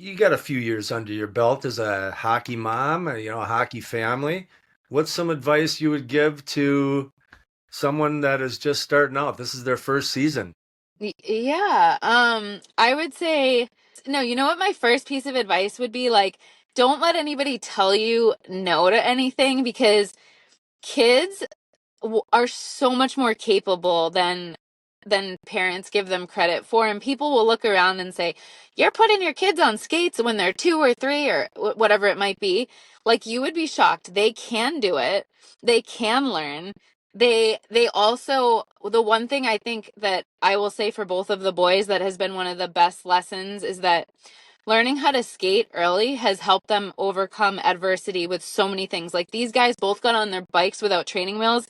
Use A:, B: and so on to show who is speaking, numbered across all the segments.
A: you got a few years under your belt as a hockey mom, a hockey family. What's some advice you would give to someone that is just starting out? This is their first season.
B: Yeah, I would say, no, you know what my first piece of advice would be? Like, don't let anybody tell you no to anything because kids are so much more capable than parents give them credit for, and people will look around and say, "You're putting your kids on skates when they're 2 or 3 or whatever it might be." Like, you would be shocked. They can do it. They can learn. They also, the one thing I think that I will say for both of the boys that has been one of the best lessons is that learning how to skate early has helped them overcome adversity with so many things. Like, these guys both got on their bikes without training wheels,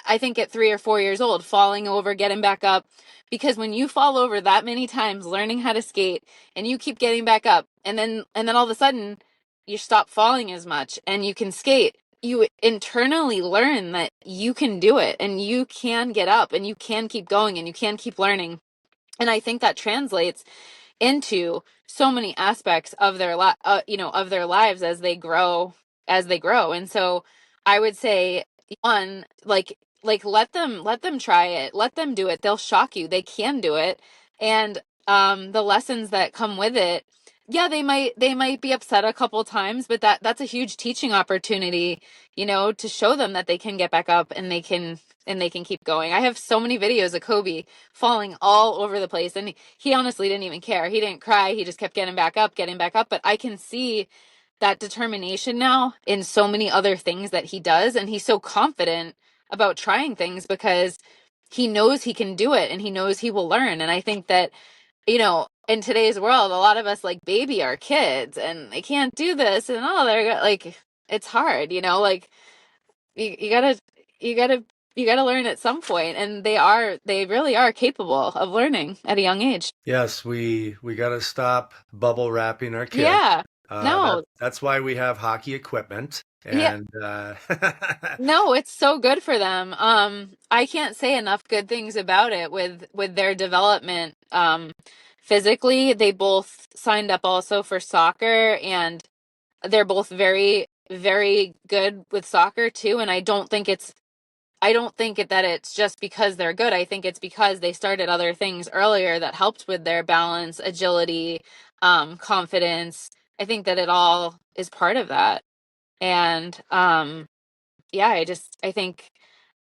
B: I think at 3 or 4 years old, falling over, getting back up. Because when you fall over that many times learning how to skate and you keep getting back up, and then all of a sudden you stop falling as much and you can skate, you internally learn that you can do it and you can get up and you can keep going and you can keep learning. And I think that translates into so many aspects of of their lives as they grow. And so I would say, one, like let them try it, let them do it. They'll shock you. They can do it. And the lessons that come with it, yeah, they might be upset a couple times, but that's a huge teaching opportunity, to show them that they can get back up and they can keep going. I have so many videos of Kobe falling all over the place, and he honestly didn't even care. He didn't cry. He just kept getting back up, getting back up. But I can see that determination now in so many other things that he does, and he's so confident about trying things because he knows he can do it and he knows he will learn. And I think that, in today's world, a lot of us like baby our kids and they can't do this and they're like, it's hard, like you gotta you gotta you gotta learn at some point, and they really are capable of learning at a young age.
A: Yes, we got to stop bubble wrapping our kids.
B: Yeah.
A: That
B: No.
A: that's why we have hockey equipment.
B: Yeah.
A: And
B: No, it's so good for them. I can't say enough good things about it with their development. Physically, they both signed up also for soccer, and they're both very, very good with soccer too. And I don't think that it's just because they're good. I think it's because they started other things earlier that helped with their balance, agility, confidence. I think that it all is part of that. And yeah, I think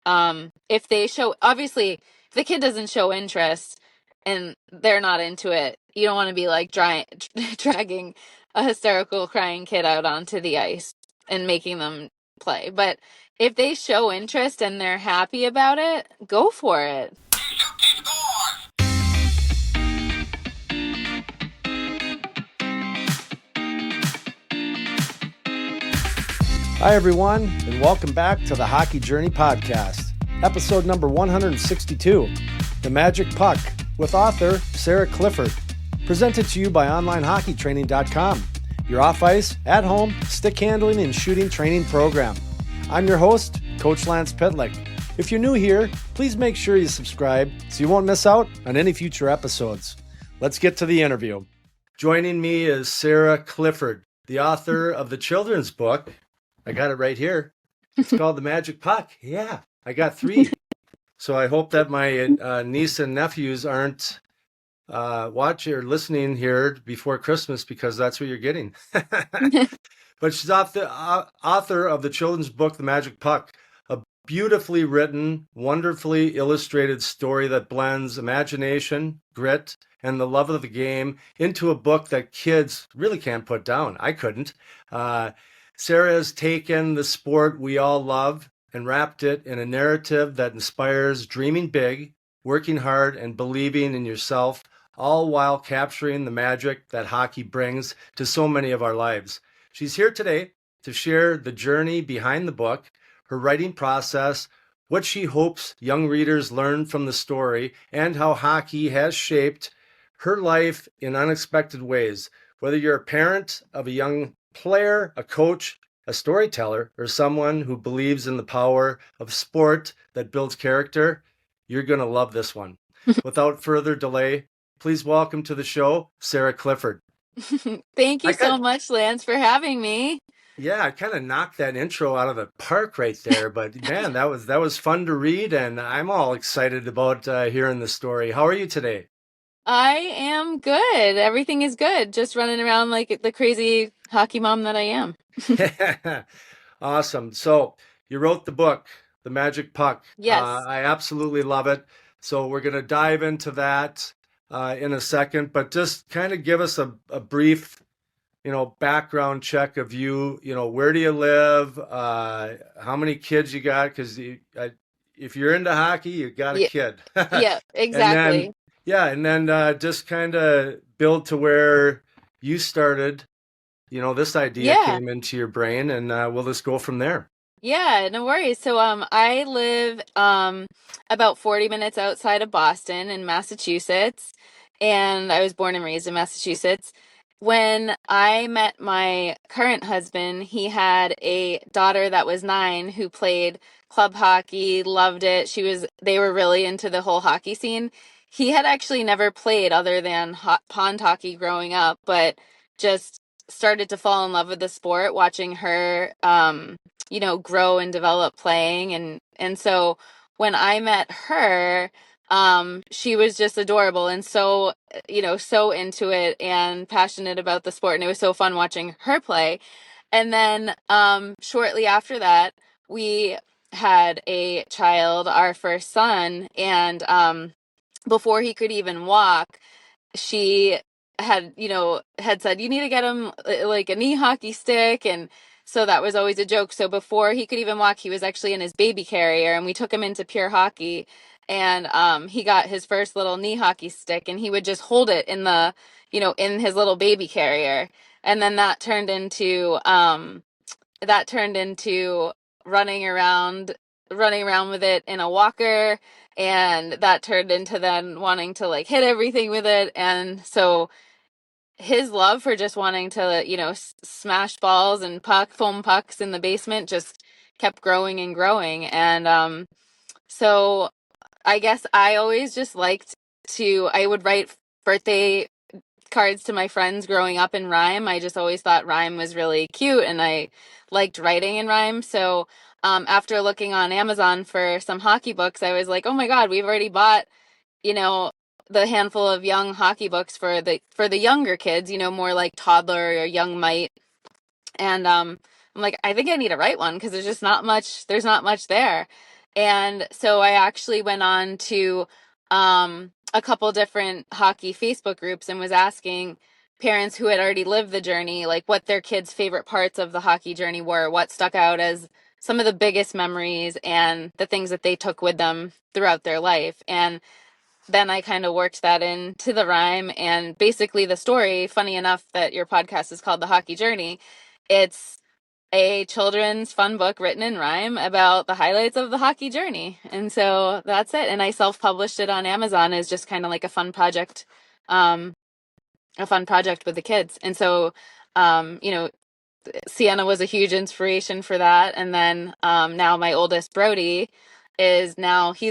B: if they show, obviously, if the kid doesn't show interest and they're not into it, you don't want to be like dragging a hysterical crying kid out onto the ice and making them play. But if they show interest and they're happy about it, go for it.
A: Hi, everyone, and welcome back to the Hockey Journey Podcast, episode number 162, The Magic Puck, with author Sarah Clifford. Presented to you by OnlineHockeyTraining.com, your off-ice, at-home, stick handling, and shooting training program. I'm your host, Coach Lance Pitlick. If you're new here, please make sure you subscribe so you won't miss out on any future episodes. Let's get to the interview. Joining me is Sarah Clifford, the author of the children's book. I got it right here. It's called The Magic Puck. Yeah, I got 3. So I hope that my niece and nephews aren't watching or listening here before Christmas, because that's what you're getting. But she's author of the children's book, The Magic Puck, a beautifully written, wonderfully illustrated story that blends imagination, grit, and the love of the game into a book that kids really can't put down. I couldn't. Sarah has taken the sport we all love and wrapped it in a narrative that inspires dreaming big, working hard, and believing in yourself, all while capturing the magic that hockey brings to so many of our lives. She's here today to share the journey behind the book, her writing process, what she hopes young readers learn from the story, and how hockey has shaped her life in unexpected ways. Whether you're a parent of a young player, a coach, a storyteller, or someone who believes in the power of sport that builds character, you're going to love this one. Without further delay, please welcome to the show, Sarah Clifford.
B: Thank you
A: I
B: so
A: got
B: much, Lance, for having me.
A: Yeah, I kind of knocked that intro out of the park right there, but man, that was fun to read, and I'm all excited about hearing the story. How are you today?
B: I am good. Everything is good. Just running around like the crazy hockey mom that I am.
A: Awesome. So you wrote the book, The Magic Puck.
B: Yes.
A: I absolutely love it. So we're going to dive into that in a second, but just kind of give us a brief, background check of you. Where do you live? How many kids you got? Because if you're into hockey, you got a
B: Yeah,
A: kid.
B: yeah,
A: And then,
B: exactly.
A: yeah, and then just kind of build to where you started. This idea
B: Yeah.
A: came into your brain, and we'll just go from there.
B: Yeah, no worries. So I live about 40 minutes outside of Boston in Massachusetts, and I was born and raised in Massachusetts. When I met my current husband, he had a daughter that was 9 who played club hockey, loved it. They were really into the whole hockey scene. He had actually never played other than pond hockey growing up, but just started to fall in love with the sport watching her grow and develop playing, and so when I met her, she was just adorable and so so into it and passionate about the sport, and it was so fun watching her play. And then shortly after that, we had a child, our first son, and before he could even walk, she had said, you need to get him like a knee hockey stick. And so that was always a joke. So before he could even walk, he was actually in his baby carrier, and we took him into pure hockey. And he got his first little knee hockey stick, and he would just hold it in his little baby carrier. And then that turned into running around with it in a walker, and that turned into then wanting to like hit everything with it. And so his love for just wanting to smash balls and foam pucks in the basement just kept growing and growing. And so I guess I always just liked to I would write birthday cards to my friends growing up in rhyme. I just always thought rhyme was really cute, and I liked writing in rhyme. So after looking on Amazon for some hockey books, I was like, oh my God, we've already bought, you know, the handful of young hockey books for the younger kids, more like toddler or young mite. And I'm like, I think I need to write one because there's not much there. And so I actually went on to a couple different hockey Facebook groups and was asking parents who had already lived the journey, like what their kids' favorite parts of the hockey journey were, what stuck out as some of the biggest memories and the things that they took with them throughout their life. And then I kind of worked that into the rhyme, and basically the story, funny enough that your podcast is called The Hockey Journey, it's a children's fun book written in rhyme about the highlights of the hockey journey. And so that's it. And I self-published it on Amazon as just kind of like um, a fun project with the kids. And so, Sienna was a huge inspiration for that. And then now my oldest Brody he's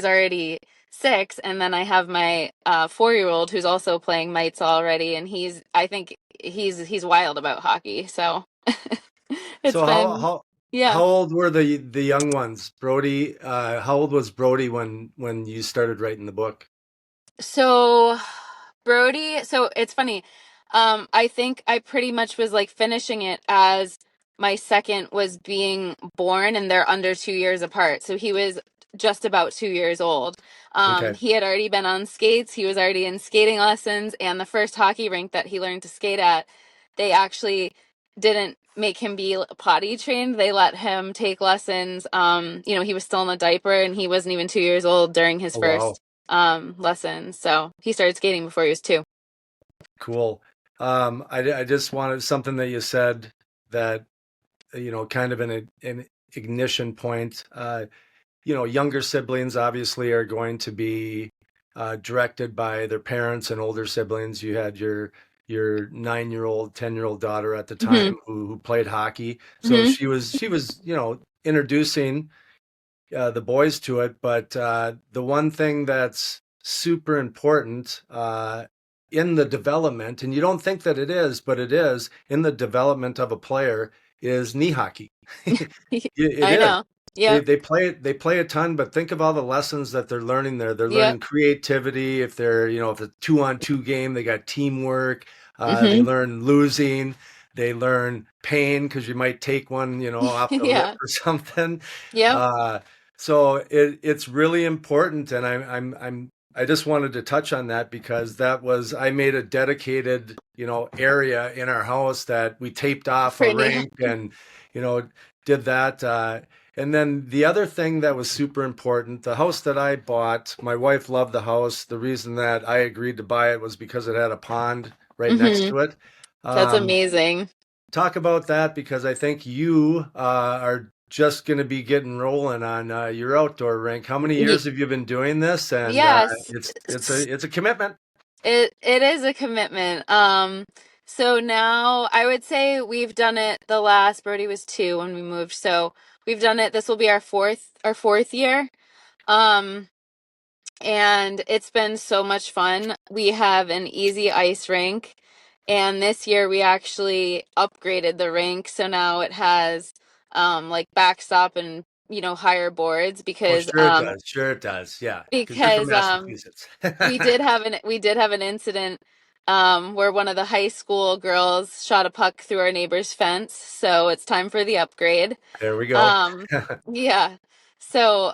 B: already 6, and then I have my 4-year-old who's also playing mites already, and I think he's wild about hockey. So it's
A: So
B: been, yeah.
A: how old were the young ones? Brody, how old was Brody when you started writing the book?
B: So so it's funny. I think I pretty much was like finishing it as my second was being born, and they're under 2 years apart. So he was just about 2 years old.
A: Okay.
B: He had already been on skates. He was already in skating lessons, and the first hockey rink that he learned to skate at, they actually didn't make him be potty trained. They let him take lessons. He was still in a diaper, and he wasn't even 2 years old during his
A: Oh, wow.
B: first lessons. So he started skating before he was 2.
A: Cool. I just wanted something that you said that, kind of an ignition point. Younger siblings obviously are going to be directed by their parents and older siblings. You had your 9-year-old, 10-year-old daughter at the
B: Mm-hmm.
A: time who played hockey. So
B: Mm-hmm.
A: she was, introducing the boys to it. But the one thing that's super important in the development, and you don't think that it is, but it is in the development of a player, is knee hockey. It
B: I
A: is.
B: know. Yep.
A: They play a ton, but think of all the lessons that they're learning there. They're
B: Yep.
A: learning creativity. If they're, if it's a 2-on-2 game, they got teamwork. They
B: Hmm.
A: learn losing. They learn pain because you might take one, off the rip
B: Yeah.
A: or something.
B: Yep.
A: Uh, so it's really important, and I just wanted to touch on that because I made a dedicated, area in our house that we taped off a
B: For knee.
A: rink and, you know, did that. And then the other thing that was super important, the house that I bought, my wife loved the house. The reason that I agreed to buy it was because it had a pond right next
B: Hmm.
A: to it.
B: That's
A: Um,
B: amazing.
A: Talk about that because I think you are just going to be getting rolling on your outdoor rink. How many
B: Y-
A: years have you been doing this? And
B: yes.
A: it's a commitment.
B: It is a commitment. So now I would say we've done it. The last Brody was 2 when we moved, so we've done it. This will be our fourth year. Um, and it's been so much fun. We have an easy ice rink, and this year we actually upgraded the rink, so now it has like backstop and higher boards
A: Oh,
B: because
A: sure it does. Sure it does. Yeah, because you're from
B: because
A: Massachusetts.
B: we did have an incident where one of the high school girls shot a puck through our neighbor's fence, so it's time for the upgrade.
A: There we go.
B: Um, yeah. So,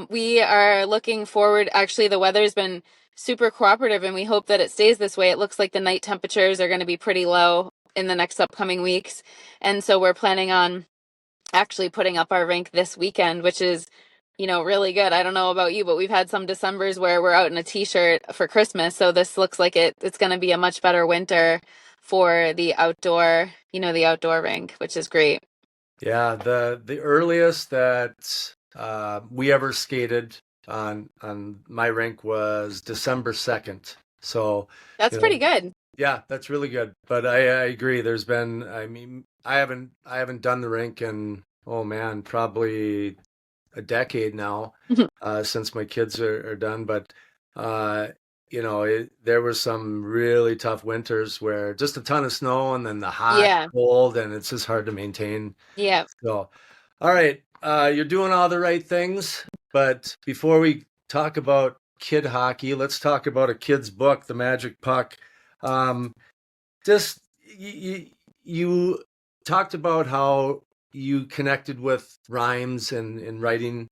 B: we are looking forward. Actually, the weather's been super cooperative and we hope that it stays this way. It looks like the night temperatures are going to be pretty low in the next upcoming weeks. And so we're planning on actually putting up our rink this weekend, which is, really good. I don't know about you, but we've had some Decembers where we're out in a t-shirt for Christmas. So this looks like it's going to be a much better winter for the outdoor rink, which is great.
A: Yeah, the earliest that we ever skated on my rink was December 2nd. So,
B: That's
A: you
B: pretty
A: know,
B: good.
A: yeah, that's really good. But I agree. I mean, I haven't done the rink in, oh man, probably a decade now, since my kids are done. But uh, there were some really tough winters where just a ton of snow and then the hot,
B: Yeah.
A: cold, and it's just hard to maintain.
B: Yeah.
A: So, all right, you're doing all the right things. But before we talk about kid hockey, let's talk about a kid's book, The Magic Puck. Um, just you talked about how you connected with rhymes and writing.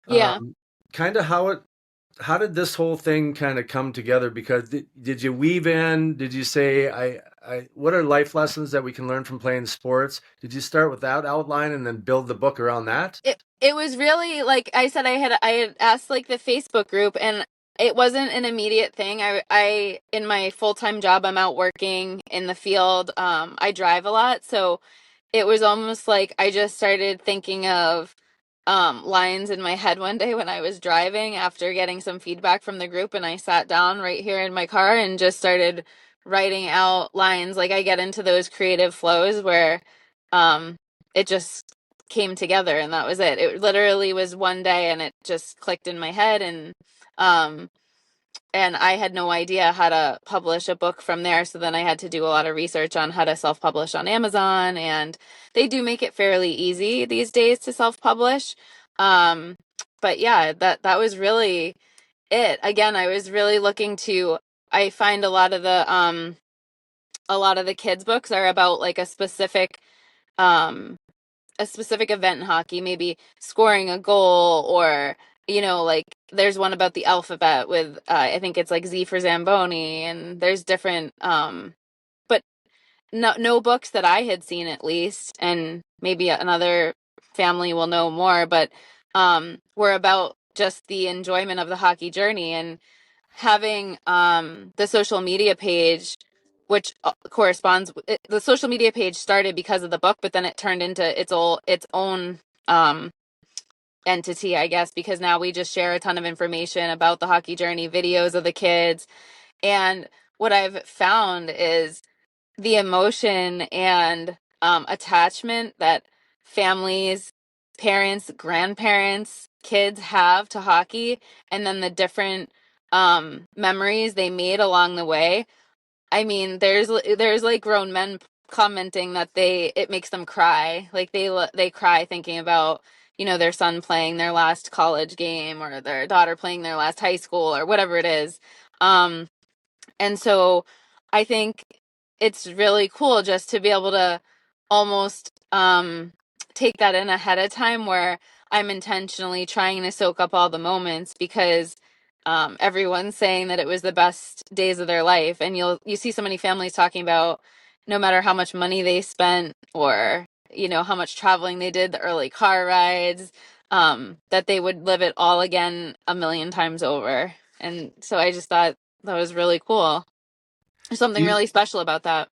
B: Yeah.
A: Um, kind of how did this whole thing kind of come together? Because did you weave in? Did you say what are life lessons that we can learn from playing sports? Did you start with that outline and then build the book around that?
B: It was really like I said, I had asked like the Facebook group, and it wasn't an immediate thing. I in my full-time job, I'm out working in the field. I drive a lot, so it was almost like I just started thinking of lines in my head one day when I was driving after getting some feedback from the group, and I sat down right here in my car and just started writing out lines. Like I get into those creative flows where um it just came together, and that was it. It literally was one day and it just clicked in my head, um and I had no idea how to publish a book from there. So then I had to do a lot of research on how to self-publish on Amazon, and they do make it fairly easy these days to self-publish. Um, but yeah, that was really it. Again, I was really looking to I find a lot of the kids books are about like um a specific event in hockey, maybe scoring a goal, or like there's one about the alphabet with I think it's like Z for Zamboni, and there's different but no books that I had seen, at least, and maybe another family will know more, but were about just the enjoyment of the hockey journey. And having the social media page, which corresponds the social media page started because of the book, but then it turned into its own um entity, I guess, because now we just share a ton of information about the hockey journey, videos of the kids. And what I've found is the emotion and attachment that families, parents, grandparents, kids have to hockey, and then the different memories they made along the way. I mean, there's like grown men commenting that it makes them cry. Like they cry thinking about, their son playing their last college game or their daughter playing their last high school or whatever it is. Um, and so I think it's really cool just to be able to almost take that in ahead of time where I'm intentionally trying to soak up all the moments because everyone's saying that it was the best days of their life. And you see so many families talking about no matter how much money they spent or, how much traveling they did, the early car rides, that they would live it all again a million times over. And so I just thought that was really cool. There's
A: Do
B: something
A: you
B: really special about that.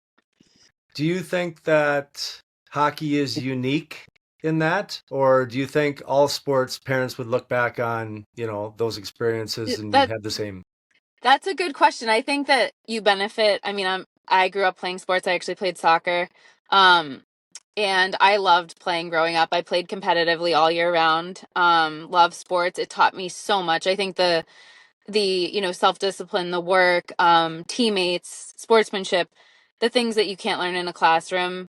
A: do you think that hockey is unique in that, or do you think all sports parents would look back on, those experiences and
B: That
A: have the same?
B: that's a good question. I think that you benefit. I mean, I grew up playing sports. I actually played soccer. Um, and I loved playing growing up. I played competitively all year round. Love sports. It taught me so much. I think the self-discipline, the work, teammates, sportsmanship, the things that you can't learn in a classroom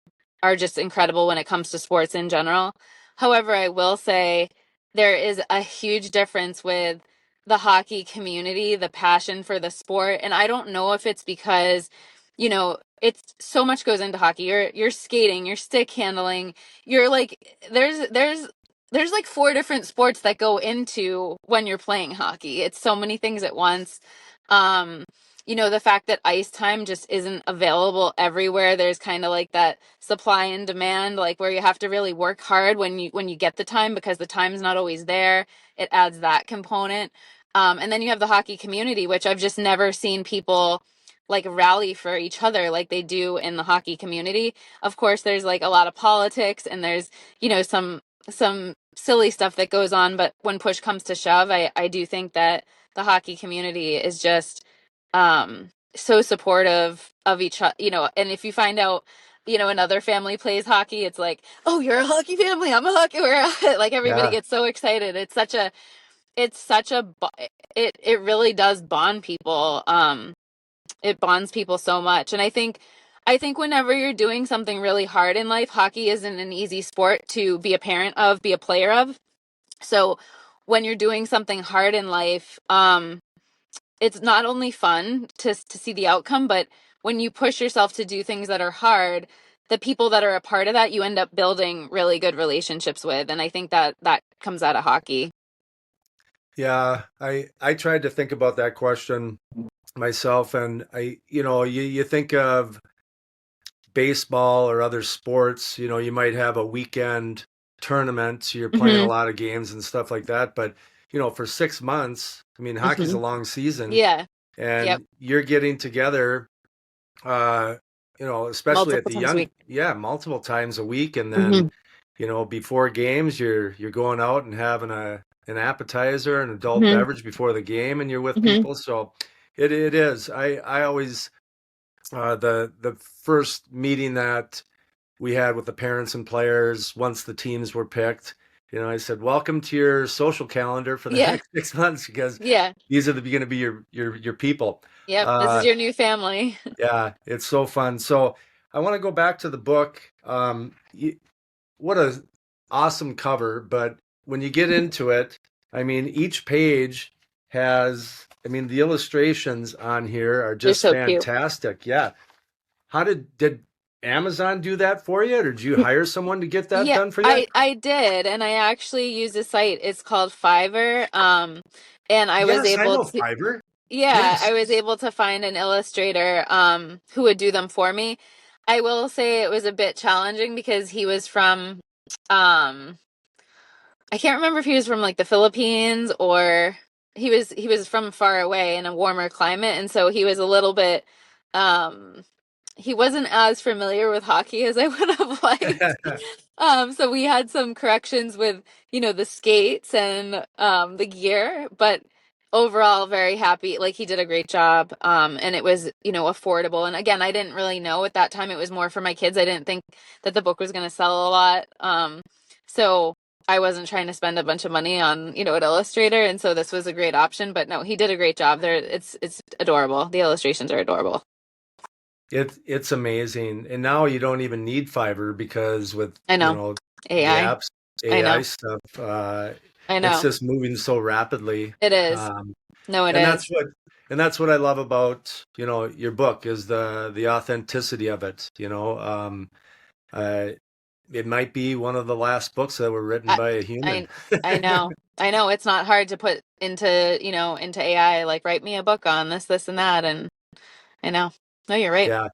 B: are just incredible when it comes to sports in general. However, I will say there is a huge difference with the hockey community, the passion for the sport, and I don't know if it's because it's so much goes into hockey. You're skating, you're stick handling, you're like there's like four different sports that go into when you're playing hockey. It's so many things at once. Um, the fact that ice time just isn't available everywhere. There's kind of like that supply and demand, like where you have to really work hard when you get the time because the time's not always there. It adds that component. And then you have the hockey community, which I've just never seen people like rally for each other like they do in the hockey community. Of course, there's like a lot of politics and there's, some silly stuff that goes on, but when push comes to shove, I do think that the hockey community is just so supportive of each other, and if you find out, another family plays hockey, it's like, oh, you're a hockey family, I'm a hockey, like everybody
A: Yeah.
B: gets so excited. It really does bond people. It bonds people so much. And I think whenever you're doing something really hard in life, hockey isn't an easy sport to be a parent of, be a player of. So when you're doing something hard in life, it's not only fun to see the outcome, but when you push yourself to do things that are hard, the people that are a part of that, you end up building really good relationships with. And I think that comes out of hockey.
A: Yeah, I tried to think about that question myself, and you think of baseball or other sports, you might have a weekend tournament, so you're playing a
B: Hmm.
A: lot of games and stuff like that. But, for 6 months, I mean, hockey's
B: Hmm.
A: a long season,
B: Yeah. Yep.
A: and you're getting together, uh, especially at
B: Multiple
A: the
B: times a
A: young,
B: week.
A: yeah, multiple times a week. And then,
B: Hmm.
A: before games, you're going out and having an appetizer, an adult
B: Hmm.
A: beverage before the game, and you're with
B: Hmm.
A: people. So it is. I always the first meeting that we had with the parents and players once the teams were picked, I said, "Welcome to your social calendar for the
B: Yeah.
A: next 6 months because
B: Yeah.
A: these are going to be your people."
B: Yep. This is
A: Uh,
B: your new family.
A: yeah, it's so fun. So I want to go back to the book. What a awesome cover, but when you get into it, I mean, each page has, I mean, the illustrations on here are
B: They're
A: just
B: so cute.
A: fantastic. Yeah. How did Amazon do that for you, or did you hire someone to get that
B: Yeah,
A: done for you?
B: I did, and I actually used a site. It's called Fiverr. And I was
A: Yes, I
B: able
A: know
B: to,
A: Fiverr.
B: yeah, I
A: Yes.
B: was able to find an illustrator who would do them for me. I will say it was a bit challenging because he was from um I can't remember if he was from like the Philippines or he was from far away in a warmer climate, and so he was a little bit um he wasn't as familiar with hockey as I would have liked. So we had some corrections with, the skates and the gear, but overall very happy. Like he did a great job. And it was, affordable. And again, I didn't really know at that time it was more for my kids. I didn't think that the book was going to sell a lot. So I wasn't trying to spend a bunch of money on, an illustrator, and so this was a great option. But no, he did a great job. It's adorable. The illustrations are adorable.
A: It's amazing. And now you don't even need fiber because with,
B: I know.
A: the
B: AI.
A: apps,
B: I
A: AI
B: know.
A: stuff,
B: I
A: it's
B: know.
A: just moving so rapidly.
B: It is.
A: Um,
B: No, it
A: and
B: is.
A: that's what I love about, your book is the authenticity of it, uh, it might be one of the last books that were written
B: I
A: by a human.
B: I I know. I know it's not hard to put into, into AI, like write me a book on this, this, and that, and I know. No, you're right.
A: Yeah.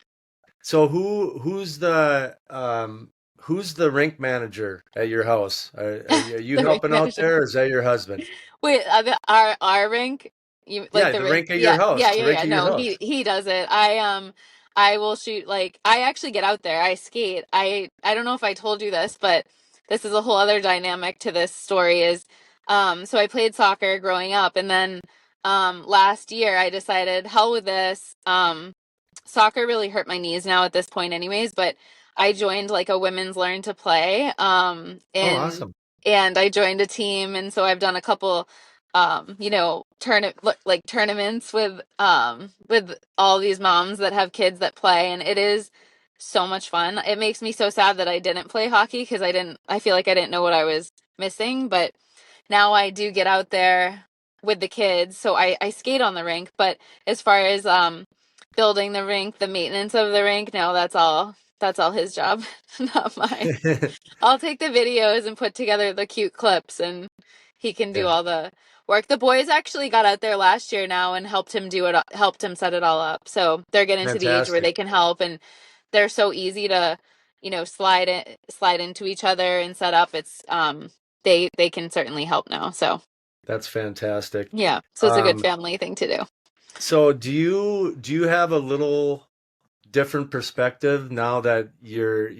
A: So who's the rink manager at your house? Are you
B: The rink
A: helping out
B: manager.
A: there, or is that your husband?
B: Wait, our rink, you like
A: Yeah,
B: the
A: the
B: rink?
A: rink at your
B: Yeah,
A: house,
B: yeah,
A: the
B: yeah,
A: rink
B: yeah.
A: at your
B: No,
A: house.
B: he does it. I will shoot, like I actually get out there. I skate. I don't know if I told you this, but this is a whole other dynamic to this story is so I played soccer growing up, and then last year I decided hell with this. Soccer really hurt my knees now at this point anyways, but I joined like a women's learn to play
A: Oh,
B: in
A: awesome.
B: and I joined a team, and so I've done a couple tournaments with all these moms that have kids that play, and it is so much fun. It makes me so sad that I didn't play hockey because I feel like I didn't know what I was missing, but now I do get out there with the kids. So I skate on the rink, but as far as building the rink, the maintenance of the rink, no, that's all his job, not mine. I'll take the videos and put together the cute clips, and he can do
A: Yeah,
B: all the work. The boys actually got out there last year now and helped him set it all up. So they're getting to the age where
A: fantastic.
B: they can help, and they're so easy to, slide into each other and set up. It's they can certainly help now. So
A: That's fantastic.
B: yeah, so it's a good
A: Um,
B: family thing to do.
A: so do you have a little different perspective now that you're,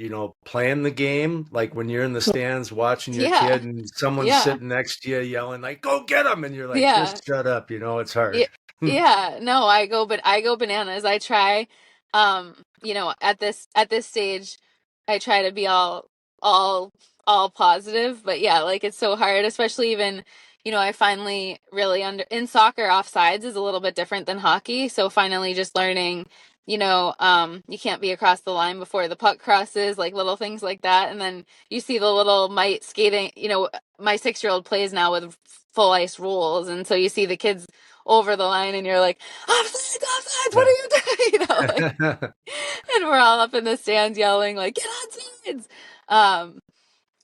A: playing the game? Like when you're in the stands watching your
B: Yeah,
A: kid and someone's
B: yeah,
A: sitting next to you yelling like, "Go get him!" and you're like,
B: yeah.
A: "Just shut up," it's
B: Yeah,
A: hard.
B: yeah, no, I go bananas. I try, at this stage, I try to be all all positive, but yeah, like it's so hard, especially even, I finally really in soccer, offsides is a little bit different than hockey, so finally just learning, you can't be across the line before the puck crosses, like little things like that, and then you see the little mite skating, my 6-year-old plays now with full ice rules, and so you see the kids over the line and you're like, offsides, offsides, what
A: Yeah.
B: are you doing? Like, and we're all up in the stands yelling, like, get on sides.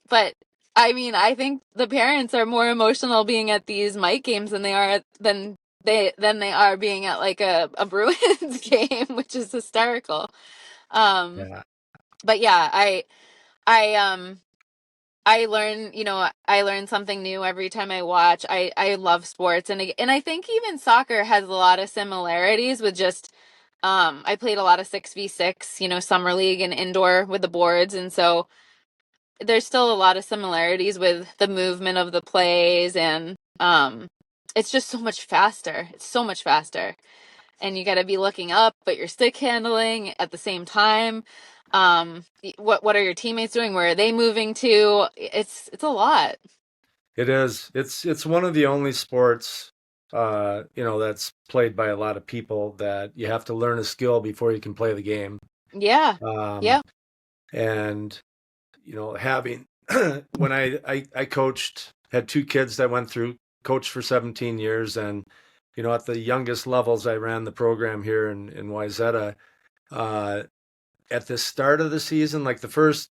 B: But I mean, I think the parents are more emotional being at these Mike games than they are being at like a Bruins game, which is hysterical. Um,
A: Yeah.
B: but yeah, I I learn something new every time I watch. I love sports, and I think even soccer has a lot of similarities with just I played a lot of 6v6, summer league and indoor with the boards, and so there's still a lot of similarities with the movement of the plays, and it's just so much faster. It's so much faster, and you got to be looking up, but you're stick handling at the same time. What are your teammates doing? Where are they moving to? It's a lot.
A: It is. It's one of the only sports, that's played by a lot of people that you have to learn a skill before you can play the game.
B: Yeah.
A: Um,
B: Yeah.
A: and having when I coached, had two kids that went through, coached for 17 years, and at the youngest levels, I ran the program here in Wayzata. Uh, at the start of the season, like the first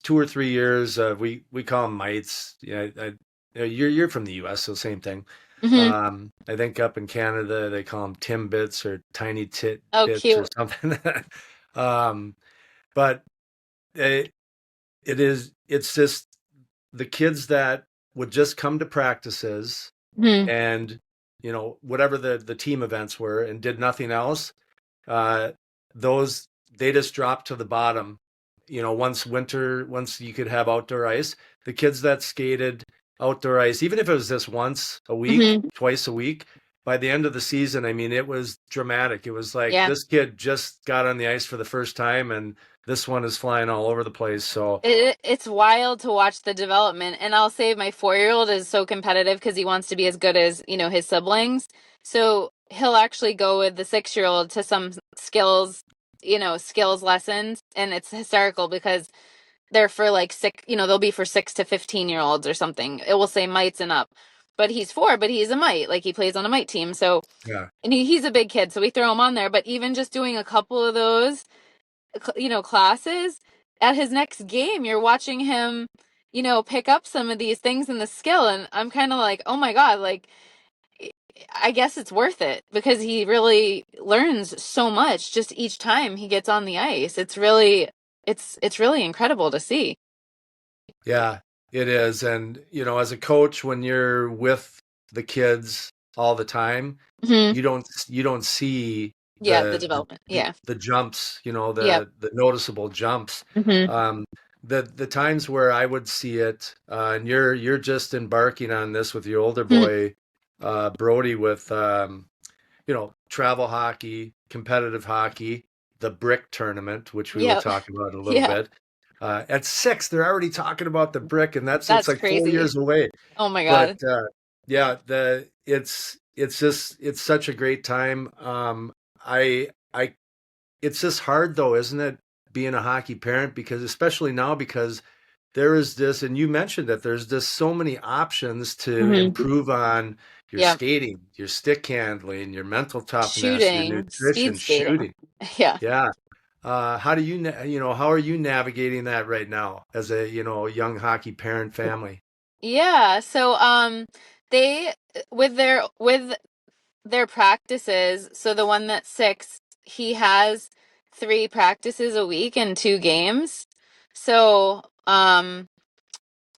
A: 2 or 3 years, we call them mites. You're from the U.S., so same thing.
B: Hmm.
A: I think up in Canada they call them timbits or tiny tit
B: Oh,
A: bits or
B: cute.
A: something. um, but it, it's just the kids that would just come to practices
B: Hmm.
A: and whatever the team events were and did nothing else. uh those, they just dropped to the bottom. Once you could have outdoor ice, the kids that skated outdoor ice, even if it was just once a week,
B: Hmm.
A: twice a week, by the end of the season, I mean, it was dramatic. It was like
B: Yeah.
A: this kid just got on the ice for the first time and this one is flying all over the place. So
B: It's wild to watch the development. And I'll say my 4-year-old is so competitive because he wants to be as good as, his siblings. So he'll actually go with the 6-year-old to some skills skills lessons, and it's hysterical because they're for like they'll be for 6 to 15-year-olds or something. It will say mites and up. But he's 4, but he's a mite. Like he plays on a mite team. So,
A: Yeah.
B: and he's a big kid, so we throw him on there. But even just doing a couple of those, classes at his next game, you're watching him, pick up some of these things in the skill. And I'm kind of like, oh my God, like, I guess it's worth it because he really learns so much just each time he gets on the ice. It's really incredible to see.
A: Yeah, it is. And, as a coach, when you're with the kids all the time,
B: Hmm.
A: you don't see
B: Yeah, the
A: the the
B: development.
A: the,
B: Yeah.
A: the jumps,
B: Yep.
A: the noticeable jumps.
B: Hmm.
A: Um, the times where I would see it, and you're just embarking on this with your older boy, Brody, with travel hockey, competitive hockey, the brick tournament, which we will
B: Yep.
A: talk about in a little
B: Yeah.
A: bit. At 6, they're already talking about the brick, and it's
B: That's
A: like 4 years
B: crazy.
A: away.
B: Oh my
A: But
B: God.
A: yeah, it's such a great time. I it's just hard though, isn't it, being a hockey parent, because especially now, because there is this, and you mentioned that there's just so many options to
B: Hmm.
A: improve on your
B: Yep.
A: skating, your stick handling, your mental toughness, your
B: Shooting, speed
A: nutrition,
B: skating.
A: shooting.
B: Yeah.
A: Yeah. How do how are you navigating that right now as a, young hockey parent family?
B: Yeah. So they with their practices, so the one that's 6, he has 3 practices a week and 2 games. So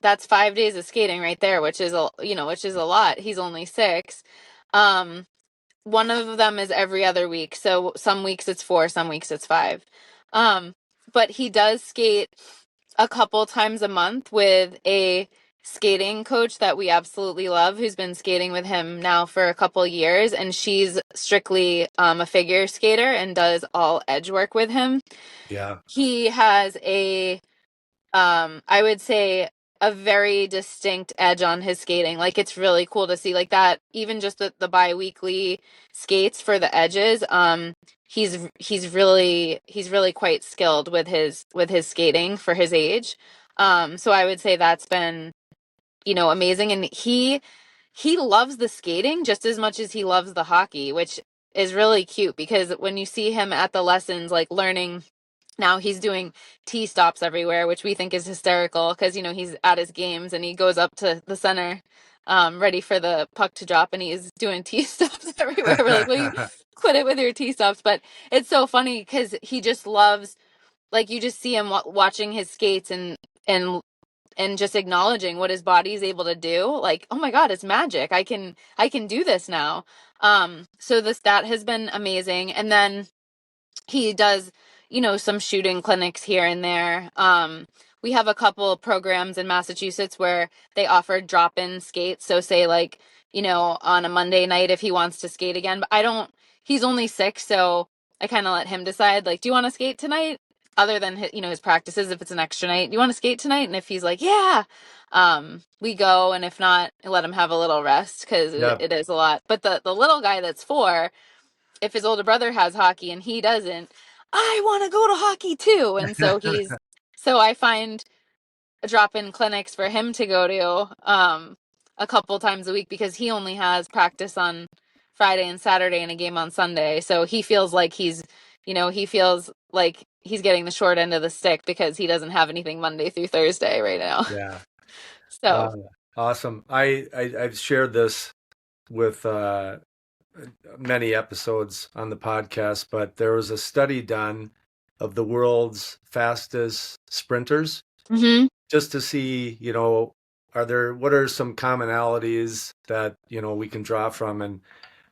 B: that's 5 days of skating right there, which is a lot. He's only 6. Um One of them is every other week. So some weeks it's 4, some weeks it's 5. Um, but he does skate a couple times a month with a skating coach that we absolutely love, who's been skating with him now for a couple years, and she's strictly a figure skater and does all edge work with him.
A: Yeah.
B: He has I would say a very distinct edge on his skating. Like it's really cool to see like that, even just the bi-weekly skates for the edges. He's really quite skilled with his skating for his age. So I would say that's been, amazing. And he loves the skating just as much as he loves the hockey, which is really cute because when you see him at the lessons, like learning, now he's doing T-stops everywhere, which we think is hysterical because, he's at his games and he goes up to the center, ready for the puck to drop, and he's doing T-stops everywhere. We're like, well, you quit it with your T-stops. But it's so funny because he just loves, like, you just see him watching his skates and and just acknowledging what his body is able to do. Like, oh my God, it's magic. I can do this now. So that has been amazing. And then he does, some shooting clinics here and there. We have a couple programs in Massachusetts where they offer drop-in skates. So say like, on a Monday night if he wants to skate again, but he's only 6, so I kind of let him decide, like, do you want to skate tonight? Other than his practices, if it's an extra night, do you want to skate tonight? And if he's like, yeah, we go. And if not, I let him have a little rest because it,
A: Yeah.
B: it is a lot. But the little guy that's 4, if his older brother has hockey and he doesn't, I want to go to hockey too. And so I find drop-in clinics for him to go to a couple times a week because he only has practice on Friday and Saturday and a game on Sunday. So he feels like he's getting the short end of the stick because he doesn't have anything Monday through Thursday right now.
A: Yeah.
B: So,
A: Uh, awesome. I've shared this with many episodes on the podcast, but there was a study done of the world's fastest sprinters,
B: mhm.
A: just to see, what are some commonalities that, we can draw from. And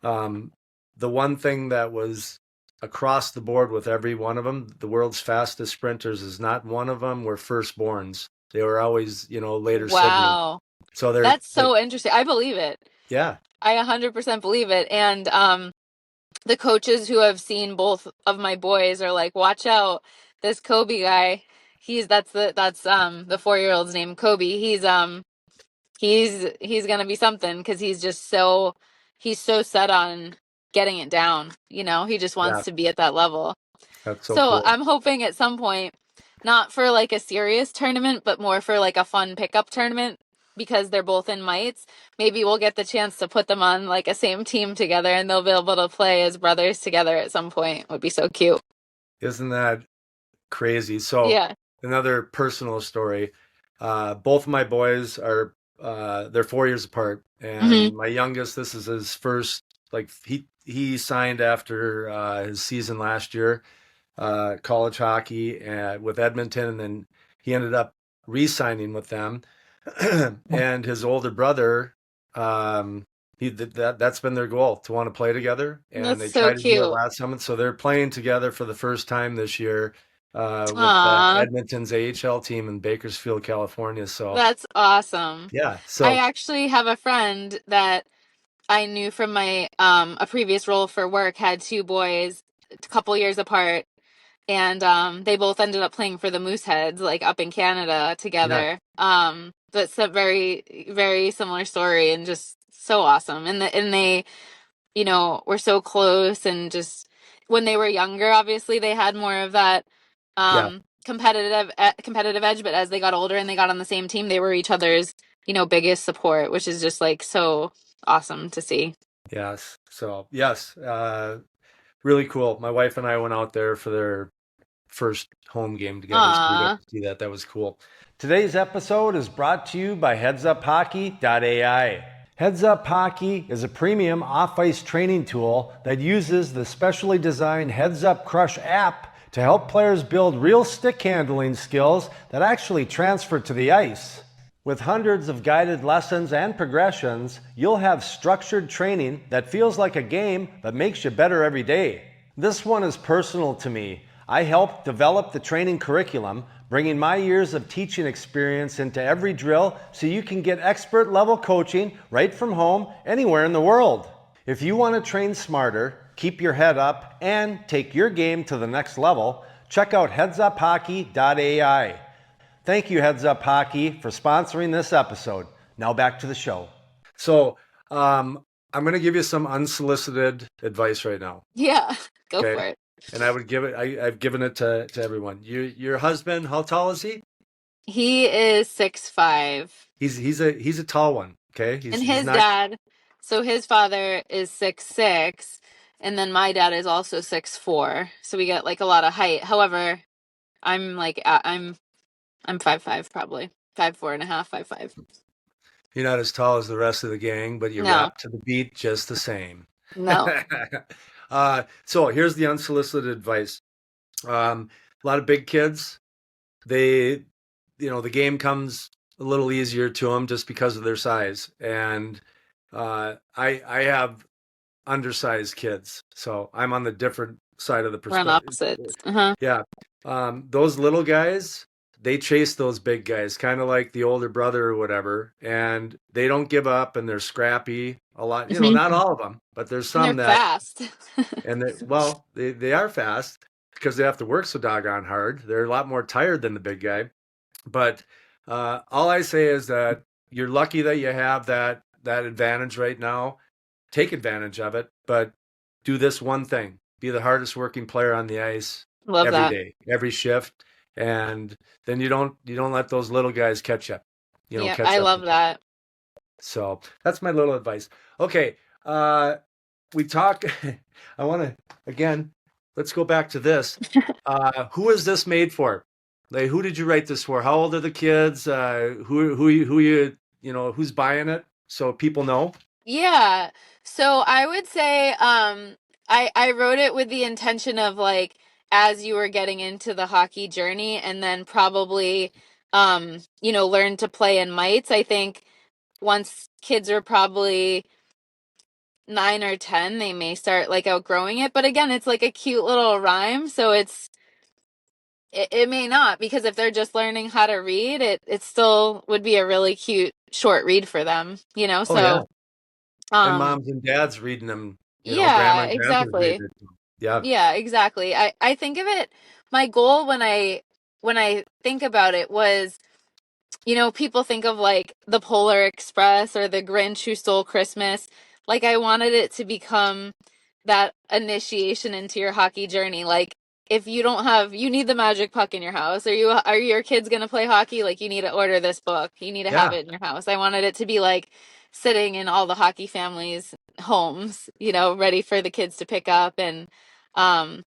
A: um, the one thing that was across the board with every one of them, the world's fastest sprinters, is not one of them were firstborns. They were always, later siblings.
B: Wow.
A: So
B: That's so interesting. I believe it.
A: yeah,
B: I 100% believe it. And the coaches who have seen both of my boys are like, watch out, this Kobe guy. That's the 4-year-old's name, Kobe. He's gonna be something because he's so set on getting it down. He just
A: yeah.
B: wants to be at that level.
A: That's so
B: So
A: cool.
B: I'm hoping at some point, not for like a serious tournament, but more for like a fun pickup tournament because they're both in mites. Maybe we'll get the chance to put them on like a same team together and they'll be able to play as brothers together at some point. It would be so cute.
A: Isn't that crazy? So
B: Yeah.
A: another personal story. Both of my boys are they're 4 years apart,
B: Hmm.
A: and my youngest, this is his first like he signed after his season last year, college hockey with Edmonton, and then he ended up re-signing with them. And his older brother, um, that's been their goal to want to play together, and
B: That's
A: they
B: so
A: tried to do it
B: cute.
A: last summit. So they're playing together for the first time this year with
B: Aw,
A: Edmonton's AHL team in Bakersfield, California. So
B: that's awesome.
A: yeah,
B: I
A: so
B: actually have a friend that I knew from my a previous role for work had two boys a couple years apart and they both ended up playing for the Mooseheads like up in Canada
A: yeah,
B: together. That's a very similar story and just so awesome. And they, were so close and just when they were younger, obviously they had more of that
A: yeah,
B: competitive edge, but as they got older and they got on the same team, they were each other's, biggest support, which is just like so awesome to see.
A: yes. So yes, really cool. My wife and I went out there for their first home game together, so we got
B: Aw.
A: to see that. That was cool. Today's episode is brought to you by HeadsUpHockey.ai. Heads Up Hockey is a premium off-ice training tool that uses the specially designed Heads Up Crush app to help players build real stick handling skills that actually transfer to the ice. With hundreds of guided lessons and progressions, you'll have structured training that feels like a game but makes you better every day. This one is personal to me. I helped develop the training curriculum, bringing my years of teaching experience into every drill so you can get expert level coaching right from home anywhere in the world. If you want to train smarter, keep your head up, and take your game to the next level, check out headsuphockey.ai. Thank you, Heads Up Hockey, for sponsoring this episode. Now back to the show. So, I'm going to give you some unsolicited advice right now.
B: Yeah, go for
A: Okay.
B: it.
A: And I would give it, I've given it to everyone. Your husband, how tall is he?
B: He is 6'5".
A: He's a tall one. Okay.
B: And
A: He's
B: his
A: not,
B: dad, so his father is 6'6", and then my dad is also 6'4". So we get like a lot of height. However, I'm like I'm 5'5", probably 5'4.5", 5'5".
A: you're not as tall as the rest of the gang, but you
B: No,
A: rap to the beat just the same.
B: no.
A: So here's the unsolicited advice. A lot of big kids, they, the game comes a little easier to them just because of their size. And I have undersized kids, so I'm on the different side of the
B: We're on
A: perspective.
B: opposites. Uh-huh.
A: Yeah, those little guys, they chase those big guys, kind of like the older brother or whatever, and they don't give up, and they're scrappy. A lot,
B: Hmm.
A: not all of them, but there's
B: And they're
A: some that,
B: fast.
A: and well, they are fast because they have to work so doggone hard. They're a lot more tired than the big guy. But all I say is that you're lucky that you have that advantage right now. Take advantage of it, but do this one thing: be the hardest working player on the ice
B: Love
A: every
B: that.
A: day, every shift, and then you don't let those little guys catch up.
B: Yeah,
A: Catch
B: I
A: up
B: love
A: with you.
B: that.
A: So that's my little advice. Okay, we talk. I want to again. Let's go back to this. Who is this made for? Like, who did you write this for? How old are the kids? Who's buying it? So people know.
B: Yeah. So I would say I wrote it with the intention of like as you were getting into the hockey journey and then probably learn to play in mites. I think once kids are probably 9 or 10, they may start like outgrowing it. But again, it's like a cute little rhyme, so it may not because if they're just learning how to read, it still would be a really cute short read for them,
A: Oh yeah,
B: So
A: and
B: um
A: moms and dads reading them. Grandma
B: yeah,
A: and grandpa's
B: exactly.
A: reading it. Yeah.
B: Yeah, exactly. I think of it, my goal when I think about it was, people think of like the Polar Express or the Grinch Who Stole Christmas. Like I wanted it to become that initiation into your hockey journey. Like if you don't have, you need the magic puck in your house. Are your kids going to play hockey? Like, you need to order this book. You need to have
A: Yeah.
B: it in your house. I wanted it to be like sitting in all the hockey families' homes, ready for the kids to pick up, and um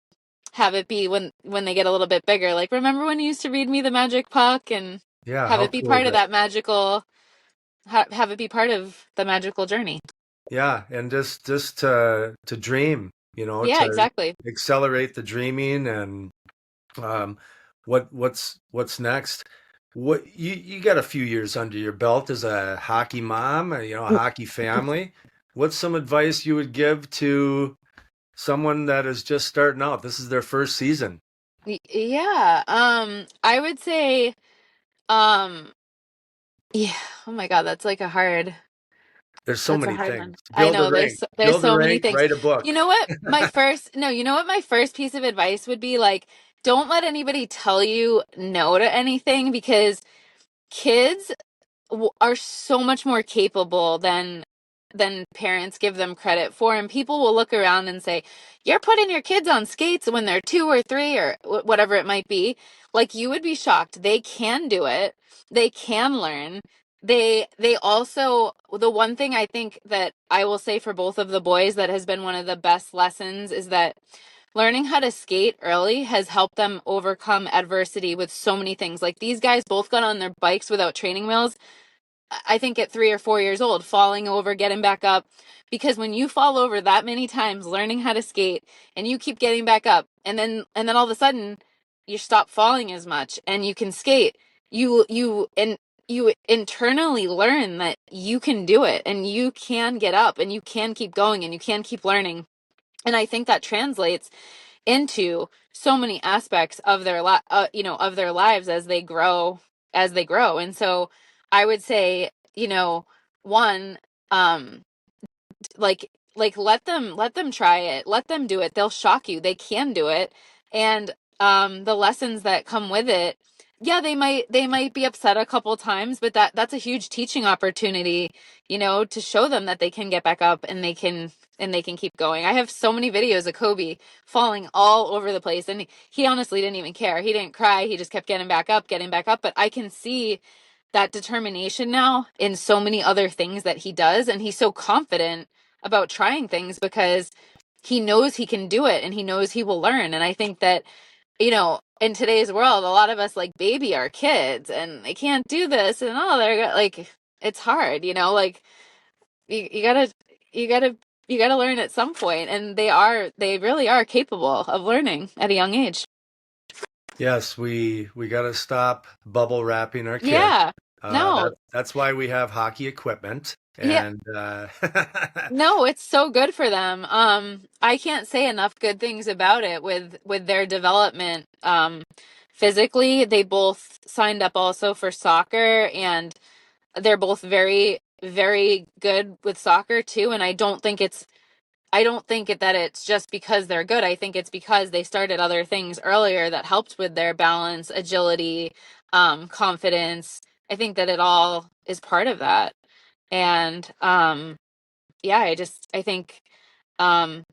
B: have it be when they get a little bit bigger. Like, remember when you used to read me the magic puck, and
A: Yeah.
B: have
A: How
B: it be
A: cool is
B: part of
A: that?
B: that magical have it be part of the magical journey.
A: Yeah. And just to dream,
B: Yeah,
A: to
B: exactly.
A: accelerate the dreaming and um, what's next? What you got a few years under your belt as a hockey mom, a hockey family. What's some advice you would give to someone that is just starting out? This is their first season.
B: Yeah. I would say, um, yeah. Oh my God,
A: There's so
B: that's a
A: many
B: hard
A: things.
B: one. I
A: Build a
B: know
A: rank.
B: there's
A: Build a
B: so many
A: rank,
B: things.
A: write a book.
B: You know what my first piece of advice would be, like, don't let anybody tell you no to anything, because kids are so much more capable than parents give them credit for, and people will look around and say, you're putting your kids on skates when they're 2 or 3 or whatever it might be. Like, you would be shocked. They can do it. They can learn. They also, the one thing I think that I will say for both of the boys that has been one of the best lessons is that learning how to skate early has helped them overcome adversity with so many things. Like, these guys both got on their bikes without training wheels, I think at 3 or 4 years old, falling over, getting back up. Because when you fall over that many times learning how to skate, and you keep getting back up, and then all of a sudden you stop falling as much and you can skate, you internally learn that you can do it, and you can get up, and you can keep going, and you can keep learning. And I think that translates into so many aspects of of their lives as they grow. And so I would say, one, um like let them try it, let them do it, they'll shock you, they can do it. And the lessons that come with it, yeah, they might be upset a couple times, but that's a huge teaching opportunity, to show them that they can get back up, and they can keep going. I have so many videos of Kobe falling all over the place, and he honestly didn't even care. He didn't cry, he just kept getting back up, but I can see that determination now in so many other things that he does, and he's so confident about trying things because he knows he can do it, and he knows he will learn. And I think that, in today's world, a lot of us like baby our kids, and they can't do this, and they're like, it's hard, like, you gotta you gotta you gotta learn at some point, and they really are capable of learning at a young age.
A: Yes, we got to stop bubble wrapping our kids.
B: Yeah. No.
A: That's why we have hockey equipment.
B: Yeah.
A: And
B: No, it's so good for them. I can't say enough good things about it with their development. Physically, they both signed up also for soccer, and they're both very, very good with soccer too. And I don't think that it's just because they're good. I think it's because they started other things earlier that helped with their balance, agility, confidence. I think that it all is part of that. And yeah, I think,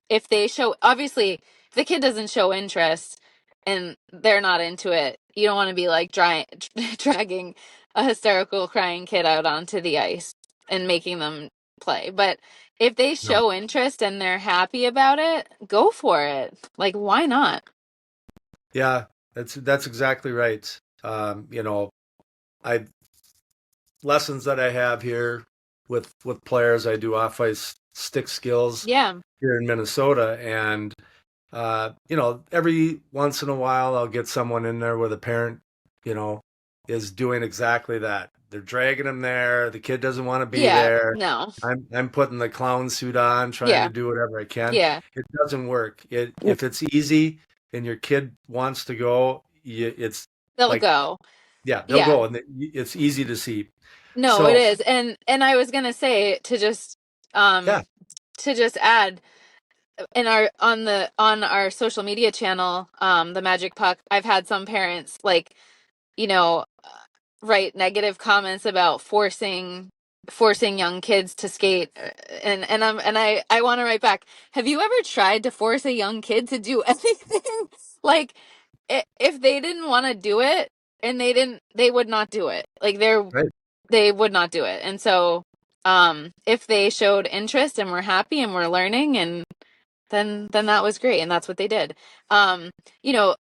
B: if they show, obviously, if the kid doesn't show interest and they're not into it, you don't want to be like dragging a hysterical crying kid out onto the ice and making them play. But if they
A: no.
B: show interest and they're happy about it, go for it. Like, why not?
A: Yeah, that's exactly right. I lessons that I have here with players, I do off ice stick skills
B: Yeah.
A: here in Minnesota, and every once in a while I'll get someone in there where the parent, you know, is doing exactly that. They're dragging him there. The kid doesn't want to be
B: Yeah.
A: there.
B: No.
A: I'm putting the clown suit on, trying to
B: Yeah.
A: do whatever I can.
B: Yeah.
A: It doesn't work. If it's easy and your kid wants to go, it's
B: They'll
A: like,
B: go.
A: yeah, they'll
B: Yeah.
A: go, and it's easy to see.
B: No, it
A: So
B: is. And I was gonna say,
A: yeah,
B: um to just add, in our social media channel, the Magic Puck, I've had some parents, like, you know, write negative comments about forcing forcing young kids to skate, and I want to write back. Have you ever tried to force a young kid to do anything? Like, if they didn't want to do it, and they would not do it. Like,
A: Right.
B: they would not do it. And so, if they showed interest and were happy and were learning, and then that was great, and that's what they did. Um, you know,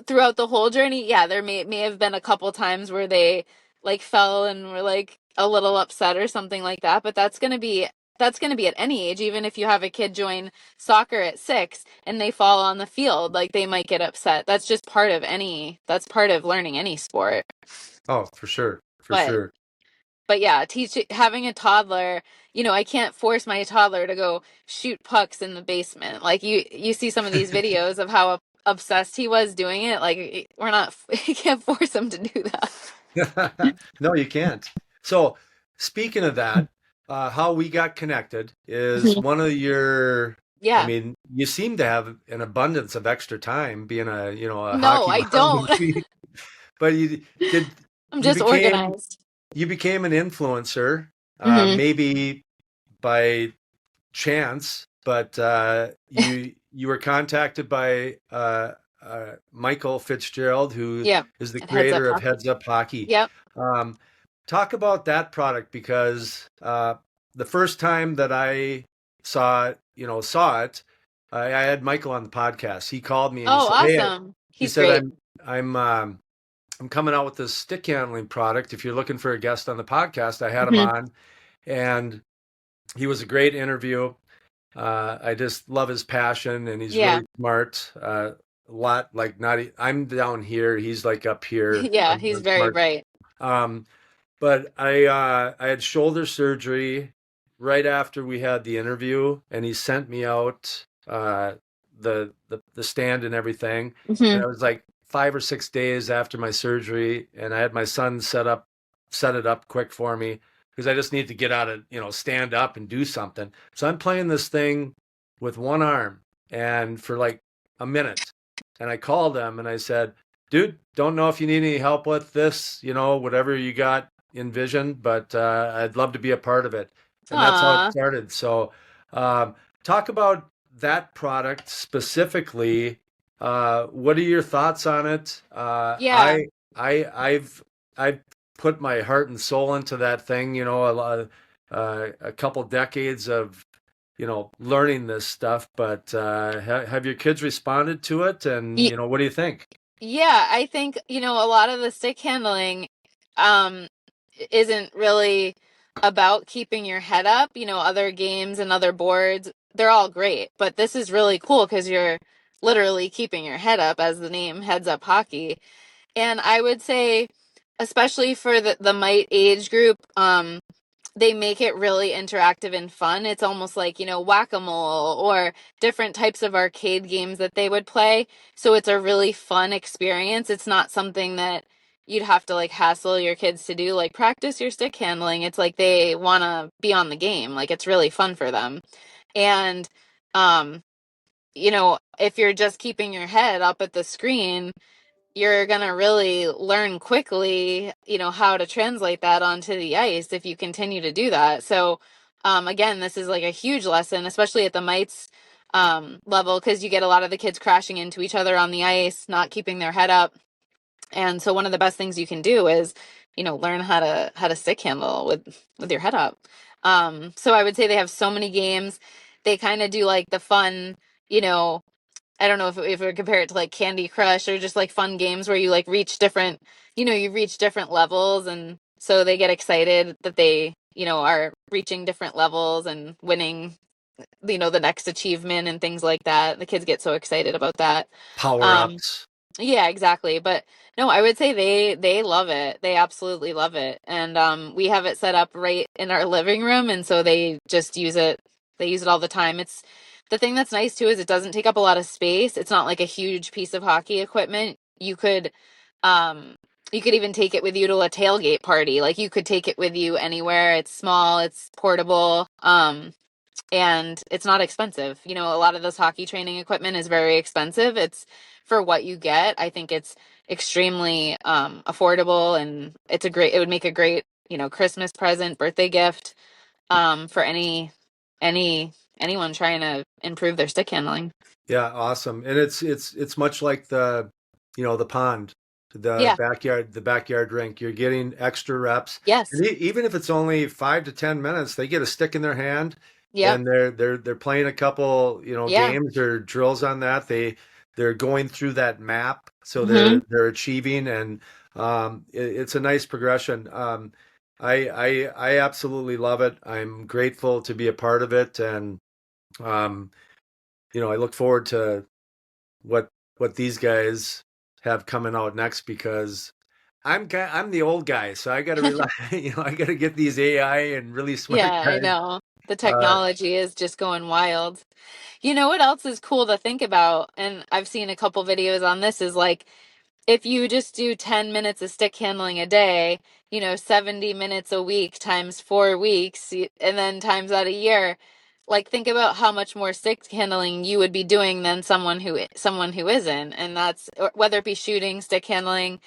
B: throughout the whole journey, yeah, there may have been a couple times where they like fell and were like a little upset or something like that, but that's gonna be at any age. Even if you have a kid join soccer at 6 and they fall on the field, like they might get upset. That's part of learning any sport.
A: Oh, for sure. For
B: But
A: sure.
B: yeah, having a toddler, I can't force my toddler to go shoot pucks in the basement. Like you see some of these videos of how obsessed he was doing it. Like we're not, you can't force him to do that.
A: No, you can't. So, speaking of that, how we got connected is
B: Mhm.
A: one of your, I
B: Yeah.
A: mean, you seem to have an abundance of extra time being a
B: No,
A: hockey
B: I
A: mom to
B: don't.
A: be, but did,
B: I'm
A: you
B: just
A: became,
B: organized.
A: you became an influencer,
B: Hmm.
A: maybe by chance, but you were contacted by Michael Fitzgerald, who
B: Yeah.
A: is the
B: It heads up
A: creator of
B: hockey.
A: Heads Up Hockey.
B: Yep.
A: Um, Talk about that product because the first time that I saw it, I had Michael on the podcast. He called me and he
B: Oh,
A: said, "Hey,"
B: awesome.
A: he
B: He's
A: said,
B: great.
A: I'm coming out with this stick handling product. If you're looking for a guest on the podcast, I had him
B: Hmm.
A: on, and he was a great interview. I just love his passion, and he's
B: Yeah.
A: really smart. A lot like not. I'm down here. He's like up here.
B: Yeah,
A: I'm
B: he's very
A: smart.
B: bright.
A: Um, but I had shoulder surgery right after we had the interview, and he sent me out the stand and everything. And
B: Hmm.
A: it was like 5 or 6 days after my surgery, and I had my son set it up quick for me because I just need to get out of, stand up and do something. So I'm playing this thing with one arm and for like a minute. And I called him and I said, dude, don't know if you need any help with this, whatever you got envisioned, but I'd love to be a part of it. And that's how it
B: Aw.
A: started. So, talk about that product specifically. What are your thoughts on it?
B: Yeah.
A: I've put my heart and soul into that thing. A couple decades of learning this stuff. But have your kids responded to it? And what do you think?
B: Yeah, I think, a lot of the stick handling um isn't really about keeping your head up. Other games and other boards, they're all great, but this is really cool because you're literally keeping your head up, as the name Heads Up Hockey. And I would say, especially for the mite age group, they make it really interactive and fun. It's almost like, whack-a-mole or different types of arcade games that they would play. So it's a really fun experience. It's not something that you'd have to like hassle your kids to do, like practice your stick handling. It's like they want to be on the game. Like it's really fun for them. And, um, if you're just keeping your head up at the screen, you're going to really learn quickly, how to translate that onto the ice if you continue to do that. So, again, this is like a huge lesson, especially at the mites level, because you get a lot of the kids crashing into each other on the ice, not keeping their head up. And so one of the best things you can do is, learn how to stick handle with your head up. So I would say they have so many games. They kind of do like the fun, you know, I don't know if we compare it to like Candy Crush or just like fun games where you like you reach different levels, and so they get excited that they, are reaching different levels and winning, the next achievement and things like that. The kids get so excited about that.
A: Power
B: Um,
A: ups.
B: yeah, exactly. But no, I would say they love it. They absolutely love it. And we have it set up right in our living room, and so they just use it. They use it all the time. It's the thing that's nice too is it doesn't take up a lot of space. It's not like a huge piece of hockey equipment. Um you could even take it with you to a tailgate party. Like you could take it with you anywhere. It's small, it's portable. And it's not expensive. A lot of this hockey training equipment is very expensive. It's for what you get. I think it's extremely affordable, and it would make a great Christmas present, birthday gift, for anyone trying to improve their stick handling.
A: Yeah, awesome. And it's much like the pond,
B: Yeah.
A: the backyard rink. You're getting extra reps,
B: Yes.
A: and even if it's only 5 to 10 minutes, they get a stick in their hand,
B: Yep.
A: and they're playing a couple,
B: Yeah.
A: games or drills on that. They're going through that map, so
B: Hmm.
A: they're achieving, and it's a nice progression. I absolutely love it. I'm grateful to be a part of it, and um, I look forward to what these guys have coming out next because I'm the old guy, so I got to rely, I got to get these AI and really smart
B: Yeah, I
A: guys.
B: know. The
A: Uh,
B: technology is just going wild. You know what else is cool to think about? And I've seen a couple videos on this is like if you just do 10 minutes of stick handling a day, 70 minutes a week times 4 weeks, and then times that a year, like think about how much more stick handling you would be doing than someone who isn't. And that's whether it be shooting, stick handling,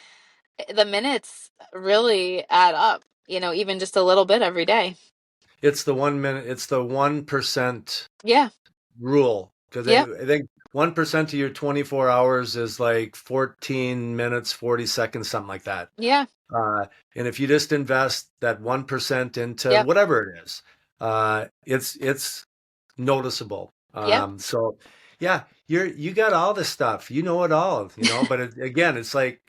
B: the minutes really add up, even just a little bit every day.
A: it's the 1 minute, it's the 1%
B: Yeah.
A: rule because
B: Yep.
A: I think 1% of your 24 hours is like 14 minutes, 40 seconds, something like that.
B: Yeah.
A: Uh, and if you just invest that 1% into
B: Yep.
A: whatever it is, it's noticeable.
B: Yep.
A: So yeah, you got all this stuff. You know it all, but again, it's like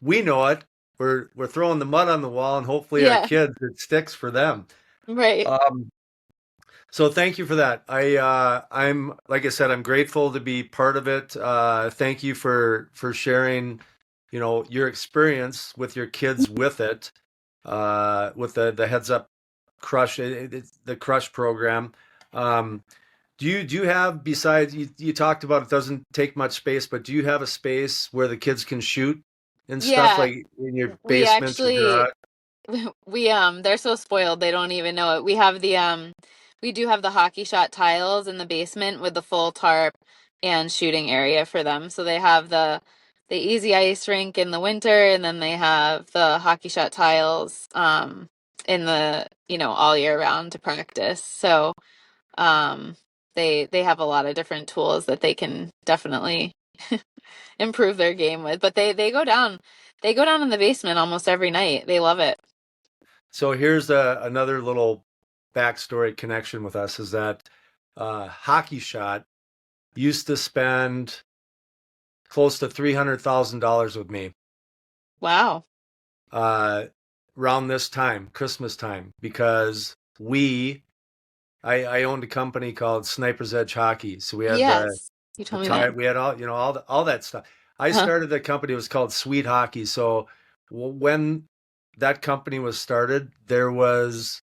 A: we know it. We're throwing the mud on the wall, and hopefully our
B: Yeah.
A: kids it sticks for them.
B: Right.
A: Um, so thank you for that. I'm like I said, I'm grateful to be part of it. Thank you for sharing, your experience with your kids with it, with the Heads Up Crush, it's the Crush program. Um, do you have besides you talked about it doesn't take much space, but do you have a space where the kids can shoot and stuff
B: Yeah.
A: like in your
B: We
A: basement or
B: actually
A: garage?
B: they're so spoiled they don't even know it. We do have the hockey shot tiles in the basement with the full tarp and shooting area for them. So they have the easy ice rink in the winter, and then they have the hockey shot tiles in the, all year round to practice. So um they have a lot of different tools that they can definitely improve their game with. But they go down in the basement almost every night. They love it.
A: So here's another little backstory connection with us is that Hockey Shot used to spend close to $300,000 with me
B: Wow.
A: uh, around this time, Christmas time, because I owned a company called Sniper's Edge Hockey. So we had
B: Yes. You
A: the
B: told me that.
A: tie, we had all that stuff. I
B: Huh.
A: started the company, it was called Sweet Hockey. So when that company was started, there was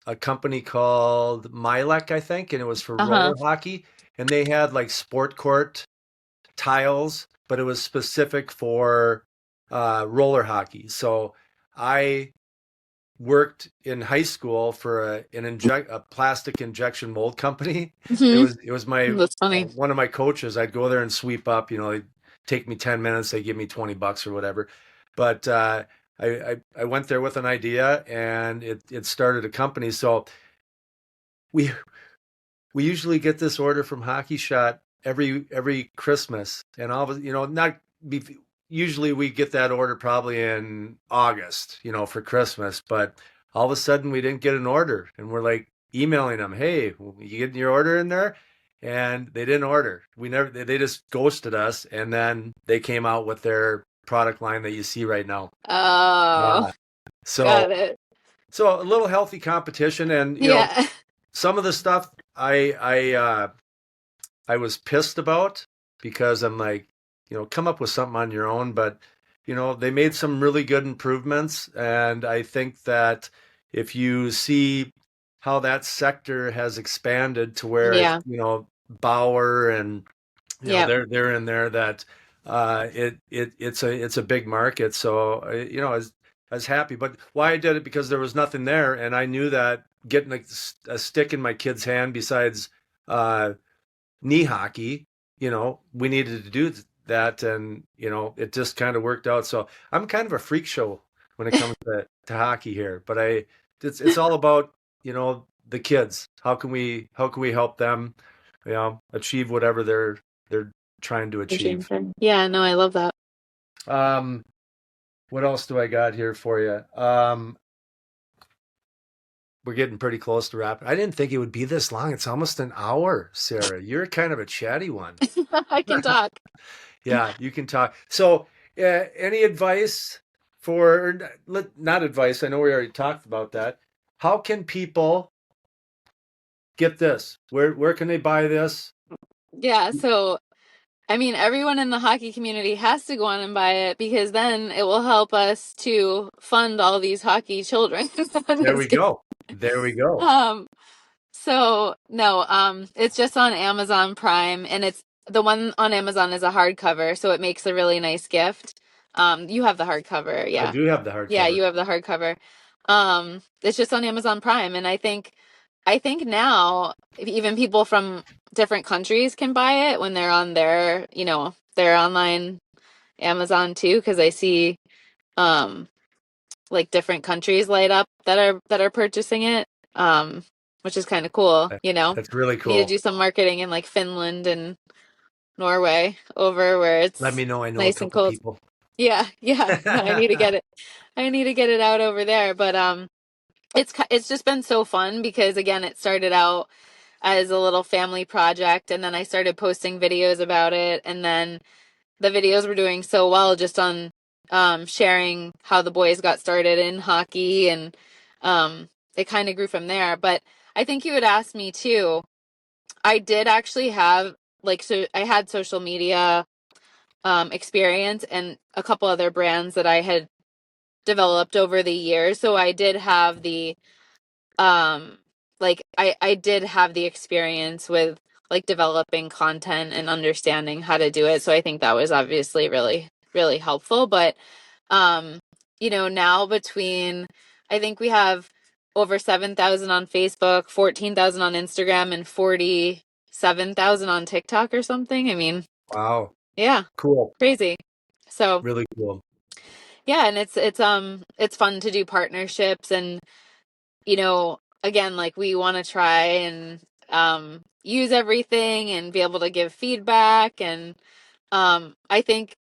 A: a company called Milek, I think, and it was for
B: Uh-huh.
A: roller hockey. And they had like sport court tiles, but it was specific for roller hockey. So I worked in high school for a plastic injection mold company. It
B: Hmm.
A: was my
B: That's funny.
A: one of my coaches. I'd go there and sweep up. They'd take me 10 minutes. They give me $20 or whatever. But I went there with an idea, and it started a company. So we we usually get this order from Hockey Shot every Christmas, and all of us, not be, usually we get that order probably in August, for Christmas, but all of a sudden we didn't get an order, and we're like emailing them, hey, you getting your order in there? And they didn't order. We never, they just ghosted us, and then they came out with their product line that you see right now.
B: Oh,
A: Uh, so
B: got it.
A: so a little healthy competition, and
B: Yeah.
A: some of the stuff I was pissed about because I'm like, come up with something on your own. But, they made some really good improvements. And I think that if you see how that sector has expanded to where
B: Yeah.
A: Bauer and,
B: Yep.
A: they're in there that it's a big market. So, I was happy. But why I did it because there was nothing there. And I knew that getting a stick in my kid's hand besides, uh, knee hockey, we needed to do that, and it just kind of worked out. So I'm kind of a freak show when it comes to hockey here, but it's all about, the kids. How can we help them, achieve whatever they're trying to achieve.
B: Yeah, no, I love that.
A: Um, what else do I got here for you? We're getting pretty close to wrapping. I didn't think it would be this long. It's almost an hour, Sarah. You're kind of a chatty one.
B: I can talk.
A: Yeah, you can talk. So, any advice for, not advice, I know we already talked about that. How can people get this? Where can they buy this?
B: Yeah, so I mean, everyone in the hockey community has to go on and buy it because then it will help us to fund all these hockey children. I'm
A: There
B: just
A: we
B: kidding.
A: go. There we go.
B: So no, it's just on Amazon Prime, and it's the one on Amazon is a hardcover, so it makes a really nice gift. You have the hardcover,
A: I
B: yeah.
A: do have the
B: Yeah,
A: hardcover.
B: you have the hardcover. It's just on Amazon Prime, and I think now even people from different countries can buy it when they're on their online Amazon too, because I see um like different countries light up that are purchasing it, which is kind of cool.
A: That's really
B: We need to
A: cool.
B: do some marketing in like Finland and Norway over where
A: Let
B: it's
A: me know. I know a
B: nice and
A: couple
B: cold.
A: people.
B: Yeah, yeah. No, I need to get it. I need to get it out over there, but it's just been so fun because again, it started out as a little family project, and then I started posting videos about it, and then the videos were doing so well just on sharing how the boys got started in hockey, and it kind of grew from there. But I think you would ask me too. I did actually have so I had social media experience and a couple other brands that I had developed over the years. So I did have the I did have the experience with like developing content and understanding how to do it. So I think that was obviously really, really helpful. But um, now I think we have over 7,000 on Facebook, 14,000 on Instagram, and 47,000 on TikTok or something. I mean,
A: Wow.
B: yeah,
A: Cool.
B: crazy. So
A: Really cool.
B: yeah, and it's fun to do partnerships, and again, like we want to try and use everything and be able to give feedback. And I think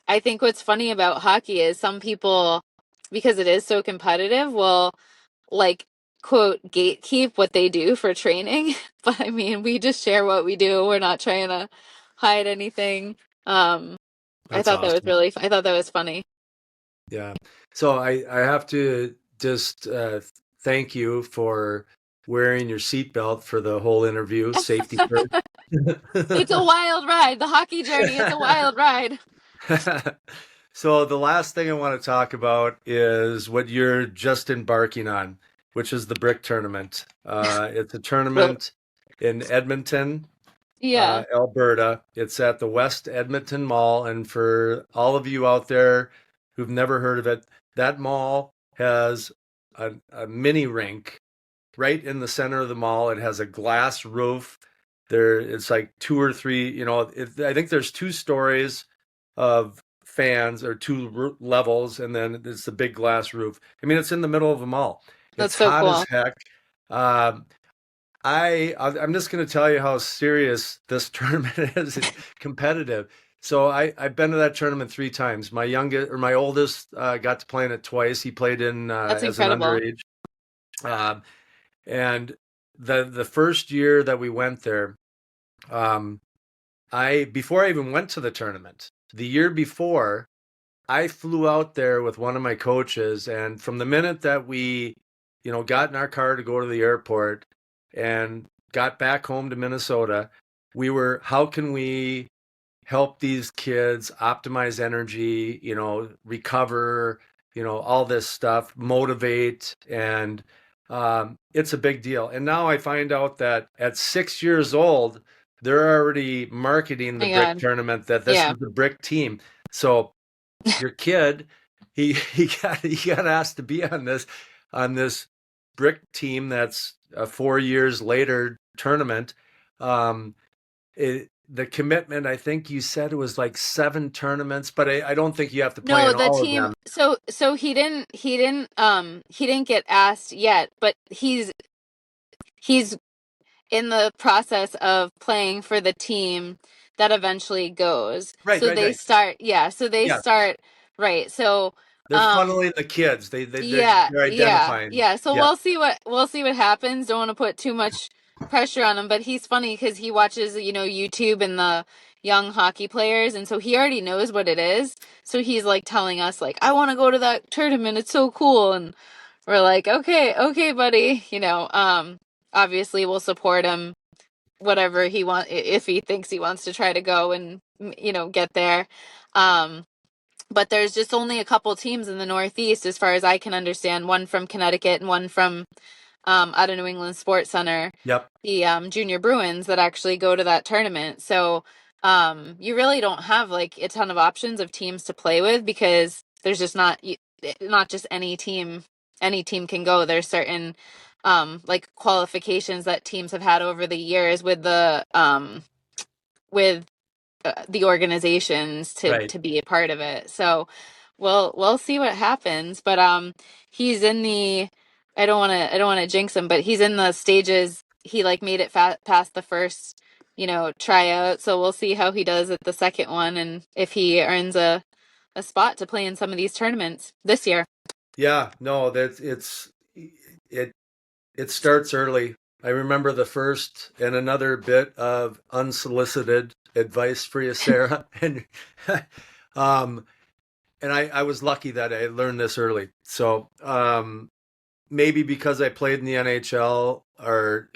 B: what's funny about hockey is some people, because it is so competitive, will like quote gatekeep what they do for training. But I mean, we just share what we do. We're not trying to hide anything. Um,
A: That's awesome.
B: I thought that was funny.
A: Yeah. So I have to just thank you for wearing your seatbelt for the whole interview. Safety
B: It's a
A: first.
B: wild ride. The hockey journey, it's a wild ride.
A: So the last thing I want to talk about is what you're just embarking on, which is the brick tournament. It's a
B: Well,
A: tournament in Edmonton,
B: yeah,
A: Alberta. It's at the West Edmonton Mall. And for all of you out there who've never heard of it, that mall has a mini rink right in the center of the mall. It has a glass roof. It's like two or three, I think there's 2 stories of fans or 2 levels, and then it's the big glass roof. I mean, it's in the middle of the mall.
B: that's
A: It's
B: so
A: hot as
B: cool.
A: heck. Um, I'm just going to tell you how serious this tournament is. It's competitive. So I've been to that tournament 3 times. My oldest got to play in it twice. He played in
B: That's
A: as an
B: incredible.
A: underage. Um, and the first year that we went there, um, I before I even went to the tournament, the year before, I flew out there with one of my coaches, and from the minute that we, got in our car to go to the airport and got back home to Minnesota, how can we help these kids optimize energy, recover, all this stuff, motivate, and it's a big deal. And now I find out that at 6 years old, they're already marketing
B: Oh
A: the
B: my
A: brick
B: God.
A: tournament that this
B: Yeah,
A: is the brick team. So your kid, he got asked to be on this brick team that's a 4 years later tournament. Um, the commitment, I think you said it was like 7 tournaments, but I don't think you have to play
B: No,
A: in
B: the
A: all of
B: team.
A: them.
B: So he didn't get asked yet, but he's in the process of playing for the team that eventually goes.
A: Right,
B: So
A: right,
B: they
A: right.
B: start, yeah, so they
A: Yeah,
B: start, right. So,
A: they're
B: um,
A: funneling the kids.
B: yeah,
A: They're
B: yeah,
A: identifying.
B: yeah. So
A: Yeah,
B: we'll see what happens. Don't want to put too much pressure on him, but he's funny because he watches, YouTube and the young hockey players, and so he already knows what it is. So he's like telling us like, I want to go to that tournament. It's so cool. And we're like, okay, okay, buddy. Obviously we'll support him whatever he want if he thinks he wants to try to go and get there. Um, but there's just only a couple teams in the Northeast, as far as I can understand. One from Connecticut and one from out of New England Sports Center,
A: yep,
B: the Junior Bruins, that actually go to that tournament. So you really don't have like a ton of options of teams to play with, because there's just not just any team. Any team can go. There's certain like qualifications that teams have had over the years with the organizations
A: right.
B: to be a part of it. So we'll see what happens. But he's in the I don't want to jinx him, but he's in the stages. He like made it past the first tryout. So we'll see how he does at the second one, and if he earns a spot to play in some of these tournaments this year.
A: Yeah, no, it it starts early. I remember the first and another bit of unsolicited advice for you, Sarah, and um, and I was lucky that I learned this early. So maybe because I played in the NHL, or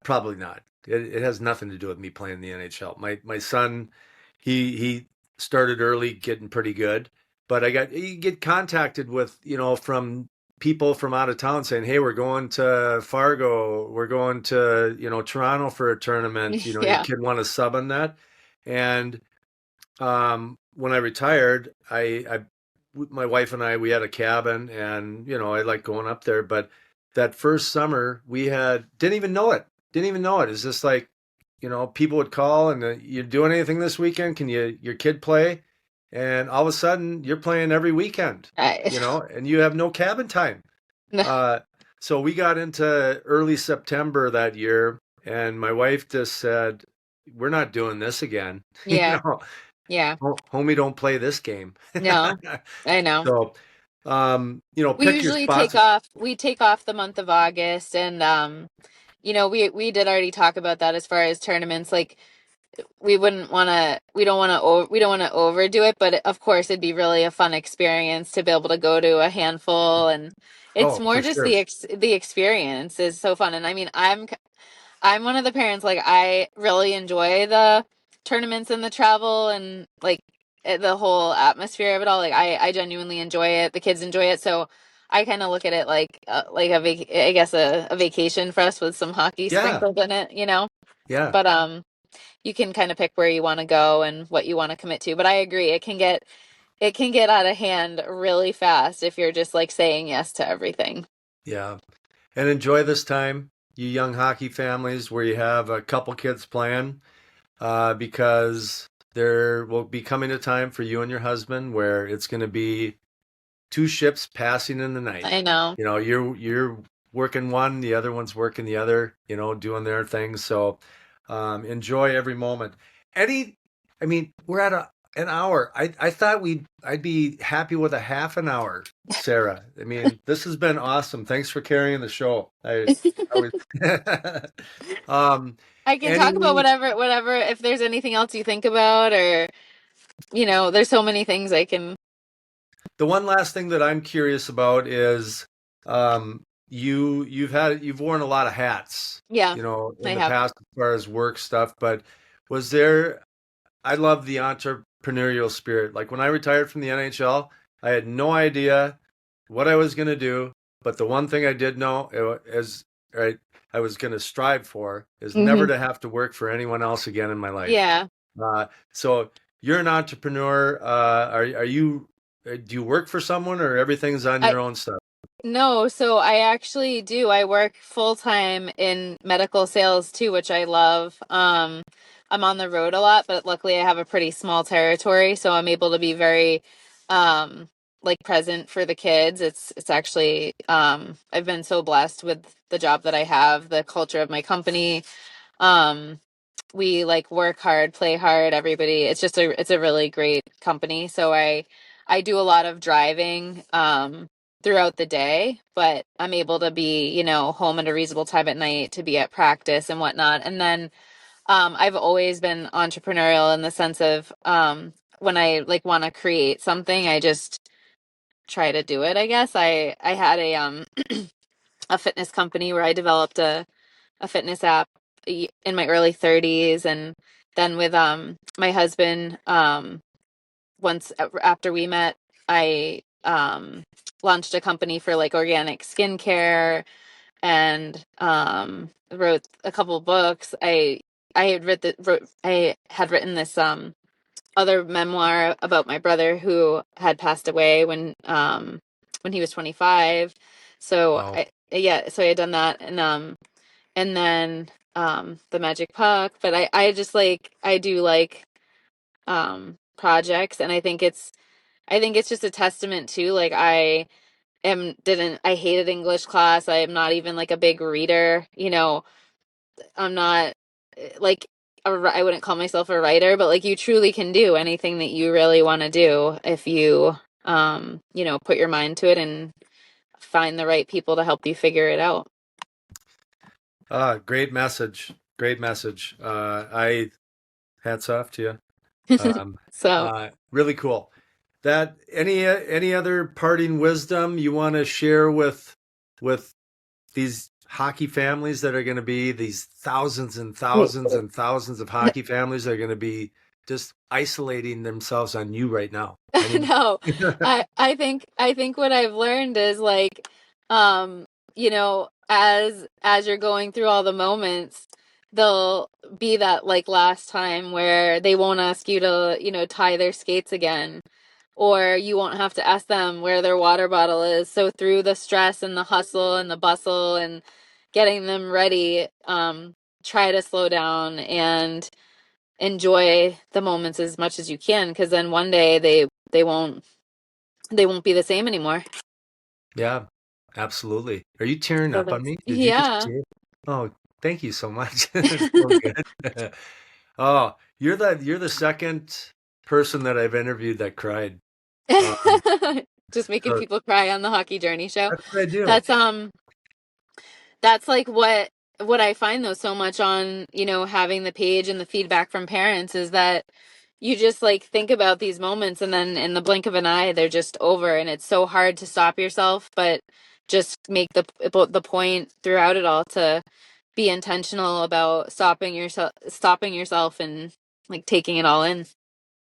A: probably not. It has nothing to do with me playing in the NHL. My son, he started early, getting pretty good, but you get contacted with from people from out of town saying, "Hey, we're going to Fargo, we're going to Toronto for a tournament. Your
B: Yeah.
A: kid want to sub on that?" And when I retired, my wife and I, we had a cabin, and I like going up there. But that first summer, we had didn't even know it. Didn't even know it. It's just like, people would call and, you doing anything this weekend? Can your kid play? And all of a sudden, you're playing every weekend,
B: I,
A: and you have no cabin time. Uh, so we got into early September that year, and my wife just said, "We're not doing this again." You
B: yeah.
A: know,
B: Yeah.
A: Homie, don't play this game.
B: No, I know.
A: So,
B: We
A: pick your
B: usually
A: spots.
B: take off the month of August, and we did already talk about that as far as tournaments. Like we don't want to overdo it, but of course it'd be really a fun experience to be able to go to a handful, and it's
A: Oh,
B: more
A: for
B: just
A: sure.
B: the experience is so fun. And I mean, I'm one of the parents, like I really enjoy the tournaments and the travel and like the whole atmosphere of it all. Like I genuinely enjoy it. The kids enjoy it. So I kind of look at it like I guess a vacation for us with some hockey
A: Yeah,
B: sprinkled in it,
A: yeah,
B: But you can kind of pick where you want to go and what you want to commit to. But I agree, it can get out of hand really fast if you're just like saying yes to everything.
A: yeah. And enjoy this time, you young hockey families, where you have a couple kids playing, because there will be coming a time for you and your husband where it's going to be two ships passing in the night.
B: I know.
A: You're working one, the other one's working the other, doing their thing. So enjoy every moment. Eddie, I mean, we're at an hour. I thought I'd be happy with a half an hour, Sarah. I mean, this has been awesome. Thanks for carrying the show. I was
B: I can talk about
A: any
B: whatever, if there's anything else you think about, or there's so many things I can.
A: The one last thing that I'm curious about is you've worn a lot of hats,
B: Yeah, I
A: in the
B: have.
A: past as far as work stuff, but was there I love the entrepreneurial spirit. Like when I retired from the NHL, I had no idea what I was going to do, but the one thing I did know is right, I was going to strive for is never
B: Hmm.
A: to have to work for anyone else again in my life.
B: Yeah.
A: So you're an entrepreneur. Are you? Do you work for someone, or everything's on
B: I
A: your own stuff?
B: No, so I actually do. I work full time in medical sales too, which I love. I'm on the road a lot, but luckily I have a pretty small territory, so I'm able to be very um like present for the kids. It's actually I've been so blessed with the job that I have, the culture of my company. Um we like work hard, play hard, everybody. It's a really great company. So I do a lot of driving throughout the day, but I'm able to be, home at a reasonable time at night to be at practice and whatnot. And then I've always been entrepreneurial in the sense of when I like want to create something, I just try to do it, I guess. I had a fitness company where I developed a fitness app in my early 30s, and then with my husband once after we met, I launched a company for like organic skincare and wrote a couple of books. I had written this other memoir about my brother who had passed away when he was 25. So
A: Wow.
B: so I had done that, and then the magic puck. But I just like I do like projects, and I think it's just a testament to like I hated English class. I am not even like a big reader. I'm not like I wouldn't call myself a writer, but like you truly can do anything that you really want to do if you put your mind to it and find the right people to help you figure it out.
A: Great message. Great message. I hats off to you.
B: So
A: Really cool. That any other parting wisdom you want to share with these hockey families that are going to be these thousands and thousands and thousands of hockey families that are going to be just isolating themselves on you right now? Any?
B: no, I think what I've learned is like, as you're going through all the moments, there'll be that like last time where they won't ask you to, tie their skates again, or you won't have to ask them where their water bottle is. So through the stress and the hustle and the bustle and getting them ready, try to slow down and enjoy the moments as much as you can, because then one day they won't be the same anymore.
A: Yeah, absolutely. Are you tearing
B: So
A: up on
B: that's
A: me? Did you just
B: yeah.
A: say it? Oh, thank you so much. It's so good. Oh, you're the second person that I've interviewed that cried. Um,
B: Just making
A: so
B: people cry on the Hockey Journey show.
A: that's what I do.
B: That's that's like what I find though so much on, having the page and the feedback from parents is that you just like think about these moments and then in the blink of an eye they're just over, and it's so hard to stop yourself, but just make the point throughout it all to be intentional about stopping yourself and like taking it all in.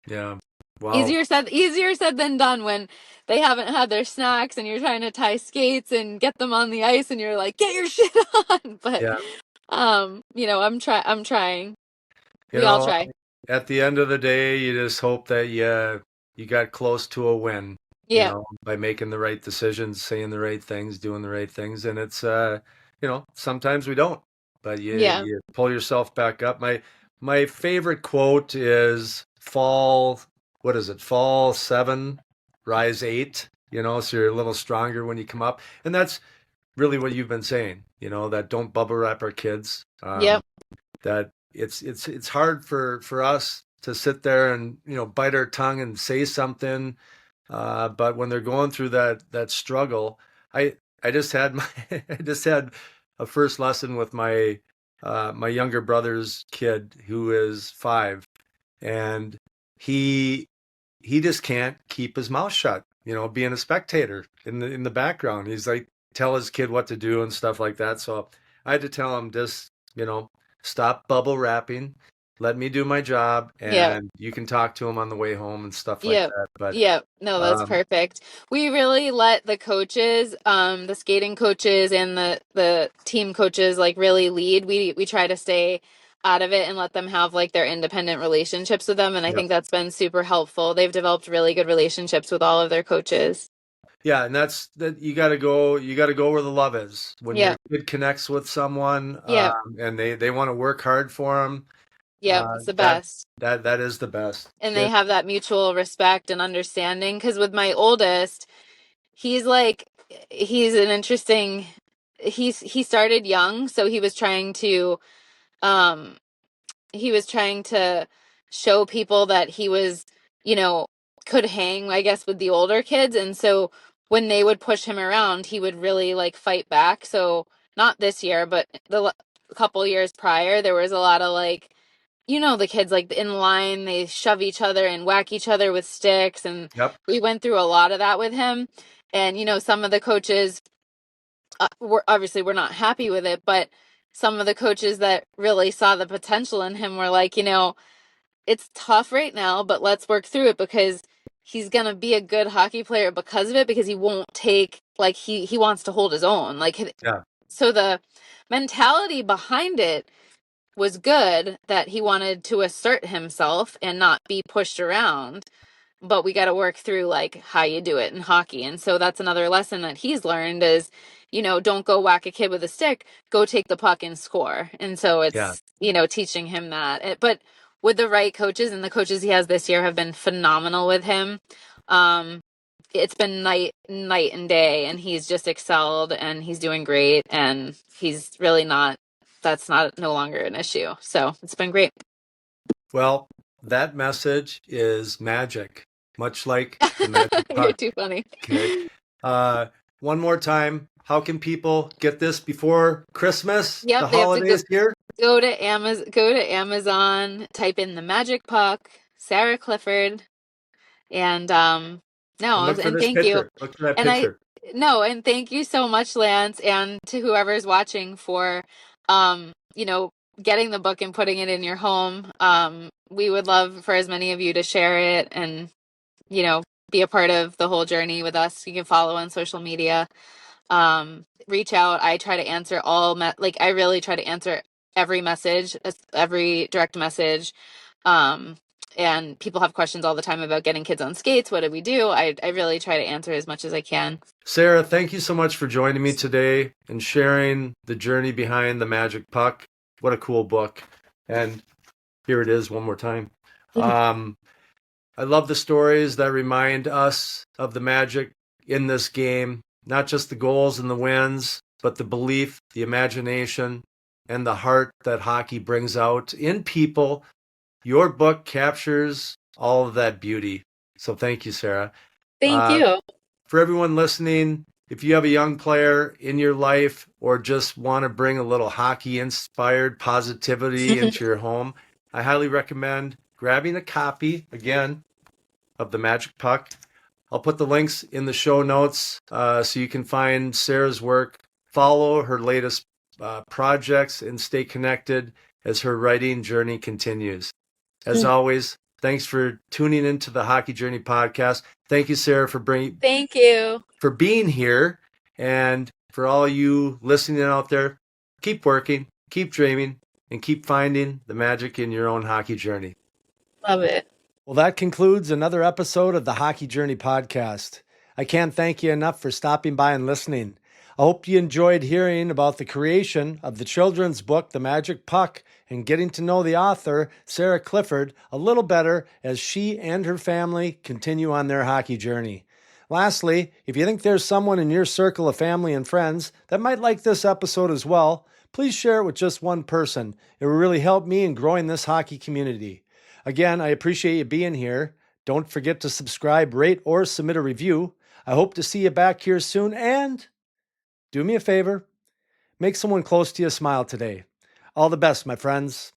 A: Yeah. Wow.
B: Easier said than done when they haven't had their snacks and you're trying to tie skates and get them on the ice and you're like, get your shit on. But
A: Yeah.
B: I'm trying.
A: You
B: We all
A: know,
B: try.
A: at the end of the day, you just hope that you got close to a win,
B: Yeah.
A: by making the right decisions, saying the right things, doing the right things. And it's sometimes we don't, but you
B: Yeah.
A: you pull yourself back up. My favorite quote is fall, what is it? Fall 7, rise 8, so you're a little stronger when you come up. And that's really what you've been saying, that don't bubble wrap our kids.
B: Yep.
A: That it's hard for us to sit there and bite our tongue and say something, but when they're going through that struggle, I just had my I just had a first lesson with my younger brother's kid who is 5, and he he just can't keep his mouth shut, being a spectator in the background. He's like, tell his kid what to do and stuff like that. So I had to tell him, just, stop bubble wrapping, let me do my job,
B: Yep.
A: and you can talk to him on the way home and stuff like
B: Yep.
A: that. But
B: Yep. No, that's
A: um,
B: perfect. We really let the coaches, the skating coaches and the team coaches like really lead. We try to stay out of it and let them have like their independent relationships with them. And I
A: yeah,
B: think that's been super helpful. They've developed really good relationships with all of their coaches.
A: Yeah, and that's that you got to go where the love is. When your
B: Yep.
A: kid connects with someone,
B: Yep.
A: and they want to work hard for them,
B: Yep. It's the
A: that
B: best.
A: that is the best.
B: And they
A: Kid,
B: have that mutual respect and understanding. Because with my oldest, he's like, he's an interesting, he started young, so um, he was trying to show people that he was, you know, could hang, I guess, with the older kids. And so when they would push him around, he would really like fight back. So not this year, but the couple years prior, there was a lot of like, the kids like in line, they shove each other and whack each other with sticks. And
A: yep,
B: we went through a lot of that with him. And, some of the coaches we're not happy with it, but some of the coaches that really saw the potential in him were like, it's tough right now, but let's work through it because he's going to be a good hockey player because of it, because he won't take, like, he wants to hold his own. Like,
A: yeah,
B: so the mentality behind it was good, that he wanted to assert himself and not be pushed around, but we got to work through like how you do it in hockey. And so that's another lesson that he's learned is, don't go whack a kid with a stick, go take the puck and score. And so
A: yeah.
B: it's, teaching him that. But with the right coaches, and the coaches he has this year have been phenomenal with him. It's been night and day, and he's just excelled and he's doing great, and he's really not, that's not no longer an issue. So it's been great.
A: Well, that message is magic, much like the magic
B: You're
A: puck.
B: too funny.
A: Okay. Uh, One more time, how can people get this before Christmas, the
B: Yep, they have to
A: holidays here?
B: go to Amazon, type in the magic puck, Sarah Clifford, and
A: And
B: no,
A: look for
B: and
A: this
B: thank you.
A: picture. Look for that
B: And I
A: picture.
B: no, and thank you so much, Lance, and to whoever's watching for um, you know, getting the book and putting it in your home. We would love for as many of you to share it and, be a part of the whole journey with us. You can follow on social media, reach out. I try to answer like I really try to answer every message, every direct message. um and people have questions all the time about getting kids on skates. What do we do? I really try to answer as much as I can.
A: Sarah, thank you so much for joining me today and sharing the journey behind the magic puck. What a cool book. And here it is one more time. Um, I love the stories that remind us of the magic in this game, not just the goals and the wins, but the belief, the imagination, and the heart that hockey brings out in people. Your book captures all of that beauty. So thank you, Sarah.
B: Thank
A: Uh,
B: you.
A: for everyone listening, if you have a young player in your life or just want to bring a little hockey inspired positivity into your home, I highly recommend grabbing a copy again of the Magic Puck. I'll put the links in the show notes so you can find Sarah's work, follow her latest projects, and stay connected as her writing journey continues. As always, thanks for tuning into the Hockey Journey podcast. Thank you, Sarah,
B: Thank you.
A: for being here, and for all you listening out there. Keep working, keep dreaming, and keep finding the magic in your own hockey journey.
B: Love it.
A: Well, that concludes another episode of the Hockey Journey podcast. I can't thank you enough for stopping by and listening. I hope you enjoyed hearing about the creation of the children's book, The Magic Puck, and getting to know the author, Sarah Clifford, a little better as she and her family continue on their hockey journey. Lastly, if you think there's someone in your circle of family and friends that might like this episode as well, please share it with just one person. It will really help me in growing this hockey community. Again, I appreciate you being here. Don't forget to subscribe, rate, or submit a review. I hope to see you back here soon, and do me a favor, make someone close to you smile today. All the best, my friends.